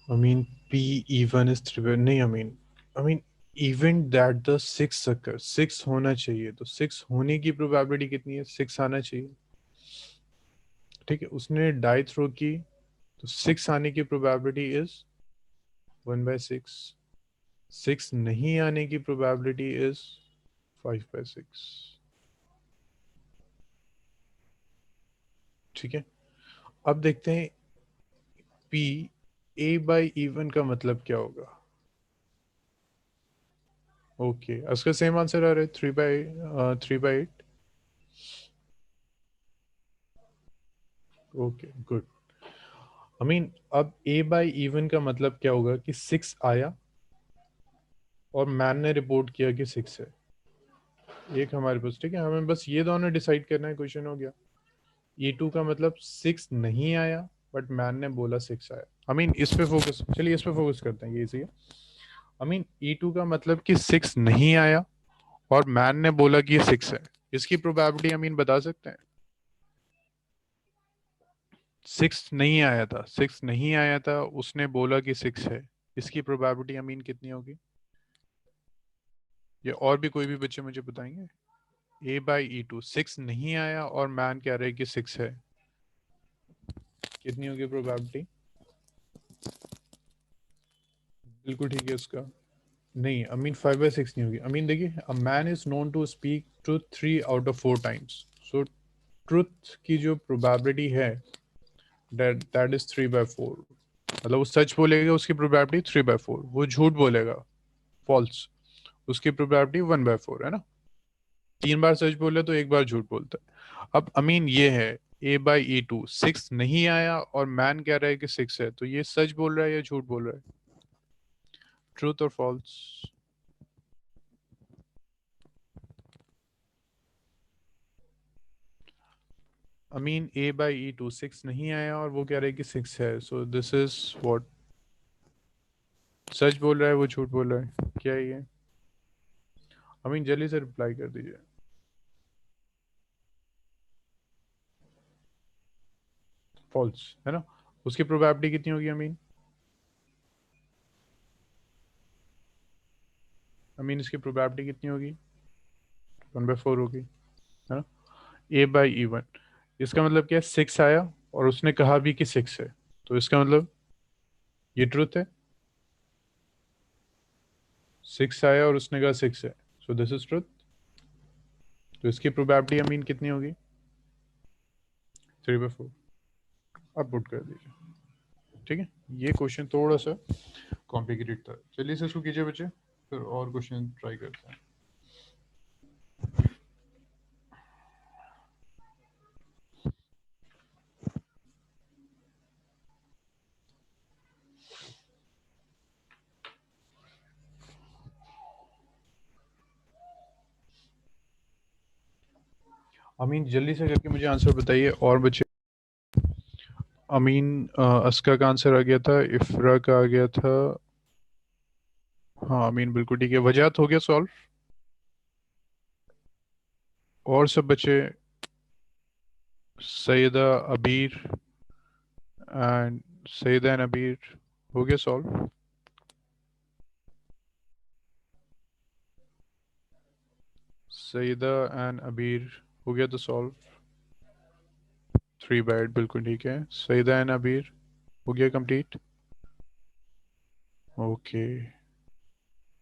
I mean, P even is 3 नहीं, I mean event that the 6 occur, 6 होना चाहिए, तो 6 होने की प्रोबेबिलिटी कितनी है? 6 आना चाहिए। ठीक है, उसने डाई थ्रो की, तो 6 आने की प्रोबेबिलिटी इज 1/6। 6 नहीं आने की प्रोबेबिलिटी इज 5/6। ठीक है, अब देखते हैं पी ए बाई इवन का मतलब क्या होगा। ओके, उसका सेम आंसर आ रहा है 3/8। Okay good. अब ए बाई इवन का मतलब क्या होगा कि 6 आया और मैन ने रिपोर्ट किया कि 6 है। एक हमारे पास, ठीक है, हमें बस ये दोनों डिसाइड करना है, क्वेश्चन हो गया। E2 का मतलब 6 नहीं आया, बट मैन ने बोला 6 आया। इस पे फोकस, चलिए इस पे फोकस करते हैं, ये इजी है। E2 का मतलब कि 6 नहीं आया और मैन ने बोला कि ये 6 है। इसकी प्रोबेबिलिटी बता सकते हैं। 6 नहीं आया था, 6 नहीं आया था, उसने बोला कि 6 है। इसकी प्रोबेबिलिटी कितनी होगी? ये और भी कोई भी बच्चे मुझे बताएंगे। A/E2, 6 नहीं आया और मैन कह रहे हैं कि 6 है, कितनी होगी प्रोबेबिलिटी? बिल्कुल ठीक है उसका। नहीं 5/6 नहीं होगी। देखिए, a man is known to speak truth 3 out of 4 times। So truth की जो प्रोबेबिलिटी है, दैट इज 3/4। मतलब वो सच बोलेगा, उसकी प्रोबेबिलिटी 3/4। वो झूठ बोलेगा, फॉल्स, उसकी प्रोबेबिलिटी 1/4 है ना। 3 बार सच बोले तो 1 बार झूठ बोलता है। अब ये है A/E2, 6 नहीं आया और मैन कह रहा है कि 6 है, तो ये सच बोल रहा है या झूठ बोल रहा है? ट्रूथ और फॉल्स? A/E2, 6 नहीं आया और वो कह रहे हैं कि 6 है, सो दिस इज व्हाट? सच बोल रहा है, वो झूठ बोल रहा है, क्या है ये? जल्दी से रिप्लाई कर दीजिए। फॉल्स है ना। उसकी प्रोबेबिलिटी कितनी होगी? इसकी प्रोबेबिलिटी कितनी होगी? 1/4 होगी, है ना। A/E1, इसका मतलब क्या है? 6 आया और उसने कहा भी कि 6 है, तो इसका मतलब ये ट्रूथ है। 6 आया और उसने कहा 6 है, सो दिस इज ट्रूथ। तो इसकी प्रोबेबिलिटी कितनी होगी? 3/4। अब पुट कर दीजिए। ठीक है, ये क्वेश्चन थोड़ा सा कॉम्प्लिकेटेड था। चलिए इसे इसको कीजिए बच्चे, फिर और क्वेश्चन ट्राई करते हैं। अमीन जल्दी से करके मुझे आंसर बताइए और बच्चे। अमीन अस्का का आंसर आ गया था, इफ्रा का आ गया था। हाँ अमीन बिल्कुल ठीक है। वजाहत हो गया सॉल्व। और सब बच्चे, सैयदा अबीर एंड सैयदा एंड अबीर, हो गया सॉल्व। सईदा एंड अबीर, हो गया तो सॉल्व। 3 बाइट बिल्कुल ठीक है। सईदा एंड अबीर, हो गया कंप्लीट। ओके।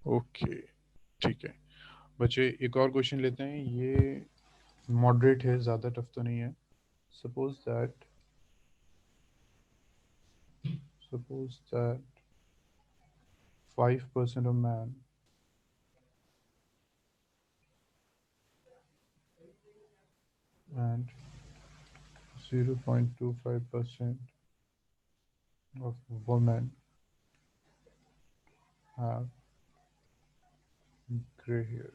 ओके ठीक है। बच्चे एक और क्वेश्चन लेते हैं, ये मॉडरेट है, ज़्यादा टफ तो नहीं है। Suppose that suppose that 5% of man and 0.25% of women have gray hair.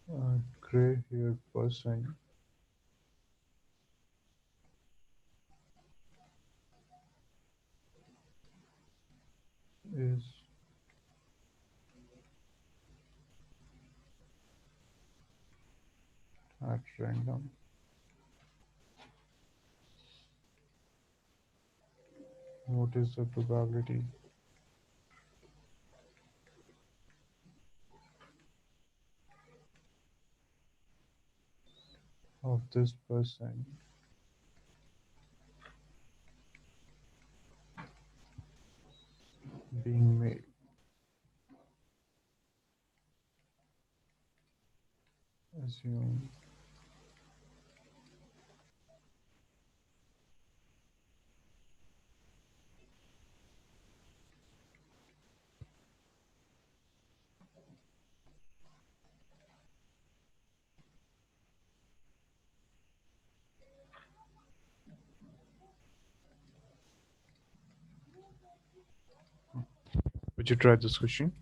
A gray haired person is at random. What is the probability of this person being male? Assume would you try this question?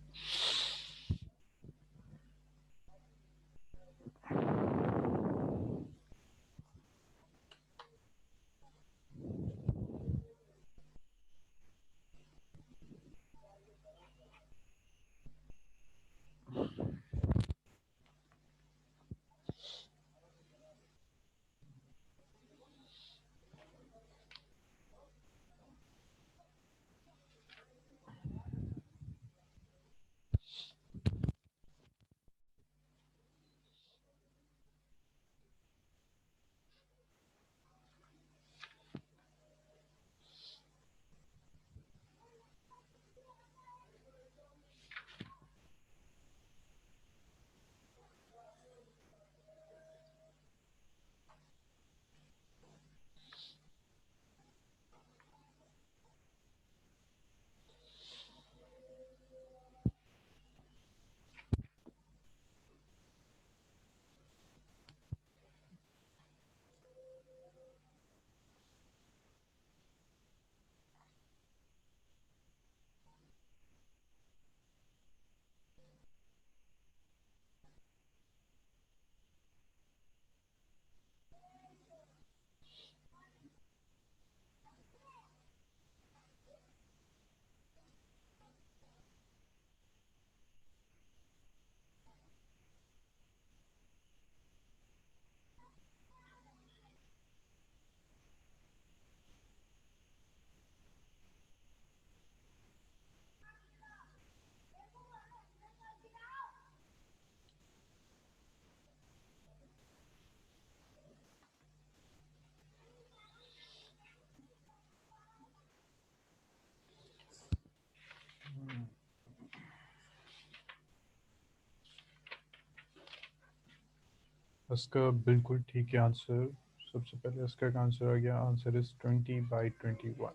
इसका बिल्कुल ठीक है answer. सबसे पहले इसका answer आ गया, answer is 20/21।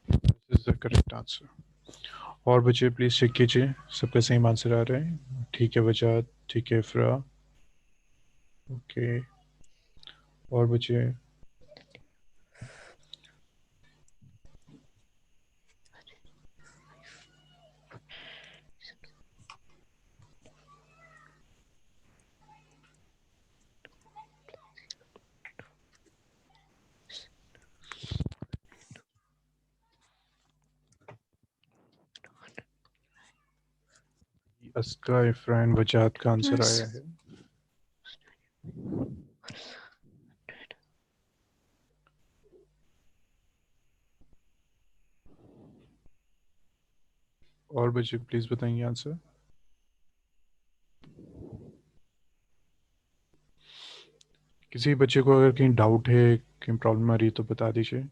This is the correct answer. और बच्चे प्लीज चेक कीजिए सबका सेम आंसर आ रहा है। ठीक है बचा, ठीक है इफ्रा। ओके। और बच्चे, अस्का, इफरान, वजाद का आंसर Yes. आया है। और बच्चे प्लीज बताएंगे आंसर। किसी बच्चे को अगर कहीं डाउट है, कहीं प्रॉब्लम आ रही है तो बता दीजिए।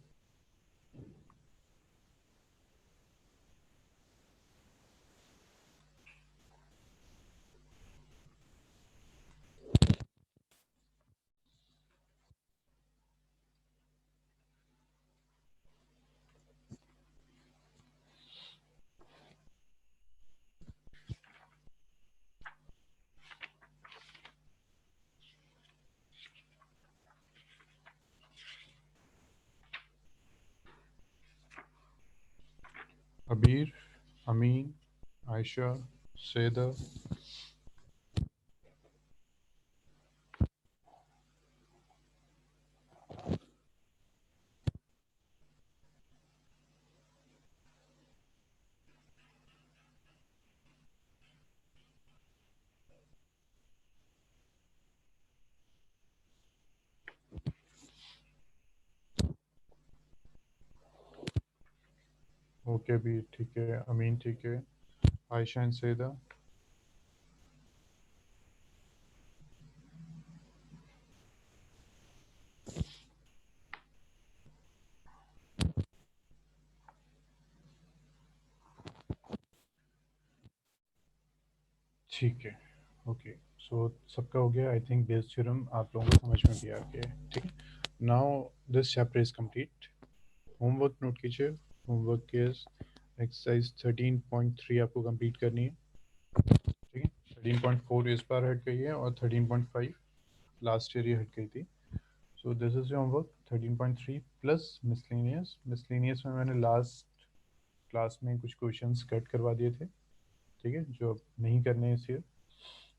अबीर, अमीन, आयशा, सैदा। ओके भी ठीक है, अमीन ठीक है, आयशा एंड सैदा। ठीक है, ओके। सो सबका हो गया। आई थिंक बेस थ्योरम आप लोगों को समझ में भी आ गया है, ठीक है। Now this chapter is complete. Homework note कीजिए। होमवर्क इज एक्सरसाइज 13.3 आपको कंप्लीट करनी है, ठीक है। 13.4 इस बार हट गई है और 13.5 लास्ट ईयर ये हट गई थी। सो this is your homework 13.3 plus miscellaneous. Miscellaneous में मैंने लास्ट क्लास में कुछ क्वेश्चंस कट करवा दिए थे, ठीक है, जो अब नहीं करने इस ईयर।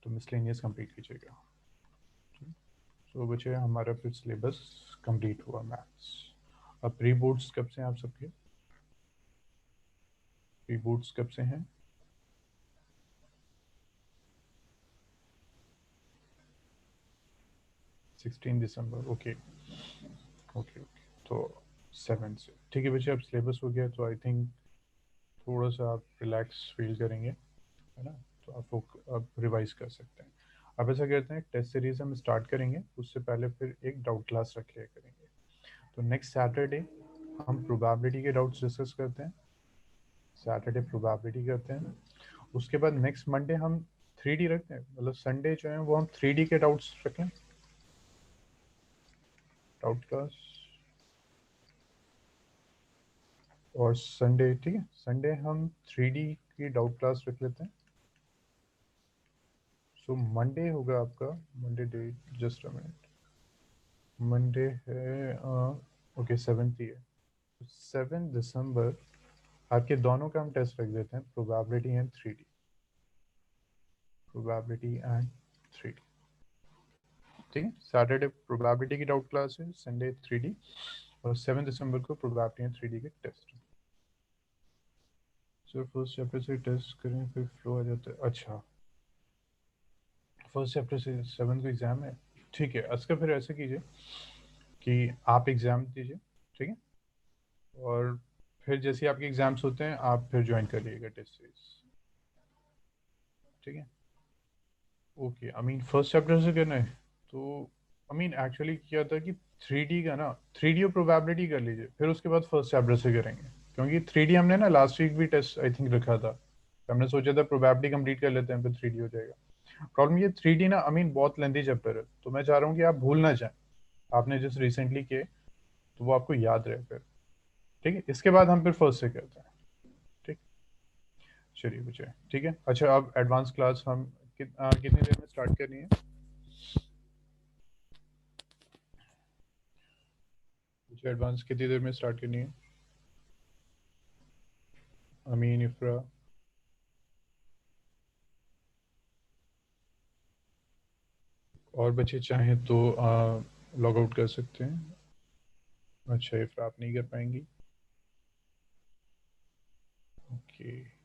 तो मिसलेनियस कंप्लीट कीजिएगा। तो बच्चे हमारा फिर सिलेबस कंप्लीट हुआ मैथ्स। अब प्री बोर्ड्स कब से हैं आप सबके? प्री बोर्ड्स कब से हैं? 16 दिसंबर, ओके ओके ओके। तो 7 से ठीक है बच्चे, अब सिलेबस हो गया तो आई थिंक थोड़ा सा आप रिलैक्स फील करेंगे, है ना। तो आप अब रिवाइज कर सकते हैं। अब ऐसा करते हैं, टेस्ट सीरीज हम स्टार्ट करेंगे, उससे पहले फिर एक डाउट क्लास रख लिया करेंगे। तो नेक्स्ट सैटरडे हम प्रोबेबिलिटी के डाउट्स डिस्कस करते हैं। सैटरडे प्रोबेबिलिटी करते हैं। उसके बाद नेक्स्ट मंडे हम 3D रखते हैं, मतलब संडे जो है वो हम 3D के डाउट्स रखें, डाउट क्लास। और संडे, ठीक है, संडे हम 3D की डाउट क्लास रख लेते हैं। सो मंडे होगा आपका, Monday date just a minute, Monday है ओके 7th ही है। 7 दिसंबर आपके दोनों का हम टेस्ट रख देते हैं, probability and 3D। Probability and 3D, ठीक है। सैटरडे प्रोबेबिलिटी की डाउट क्लास है, संडे 3D, और 7 दिसंबर को प्रोबेबिलिटी एंड 3D के टेस्ट। सर फर्स्ट चैप्टर से टेस्ट करें फिर फ्लो आ जाता है, अच्छा। फर्स्ट चैप्टर से 7 को एग्जाम है, ठीक है। उसका फिर ऐसे कीजिए कि आप एग्ज़ाम दीजिए, ठीक है, और फिर जैसे आपके एग्ज़ाम्स होते हैं आप फिर ज्वाइन कर लीजिएगा टेस्ट सीरीज, ठीक है। Okay, I mean first chapter से करना है तो आई मीन एक्चुअली क्या था कि 3D का ना, 3D और प्रोबेबिलिटी कर लीजिए, फिर उसके बाद फर्स्ट चैप्टर से करेंगे, क्योंकि 3D हमने ना लास्ट वीक भी टेस्ट आई थिंक रखा था, तो हमने सोचा था प्रोबेबिलिटी कंप्लीट कर लेते हैं फिर 3D हो जाएगा। प्रॉब्लम ये 3D ना आई मीन बहुत लेंथी चैप्टर है, तो मैं चाह रहा हूँ कि आप भूल ना जाएं, आपने जिस रिसेंटली किए तो वो आपको याद रहे फिर, ठीक है। इसके बाद हम फिर फर्स्ट से करते हैं, ठीक। चलिए बच्चे, ठीक है। अच्छा, अब एडवांस क्लास हम कितनी देर में स्टार्ट करनी है? मुझे एडवांस कितनी देर में स्टार्ट करनी है? अमीन, इफ्रा। और बच्चे चाहें तो लॉग आउट कर सकते हैं। अच्छा, इफ्रा आप नहीं कर पाएंगी, ओके।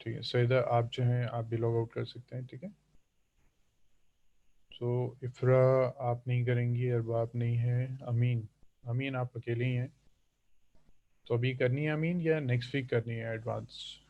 ठीक है सईदा, आप जो हैं आप भी लॉग आउट कर सकते हैं, ठीक है। तो इफ़रा आप नहीं करेंगी, अरबाब नहीं है, अमीन, अमीन आप अकेले ही हैं, तो अभी करनी है अमीन या नेक्स्ट वीक करनी है एडवांस?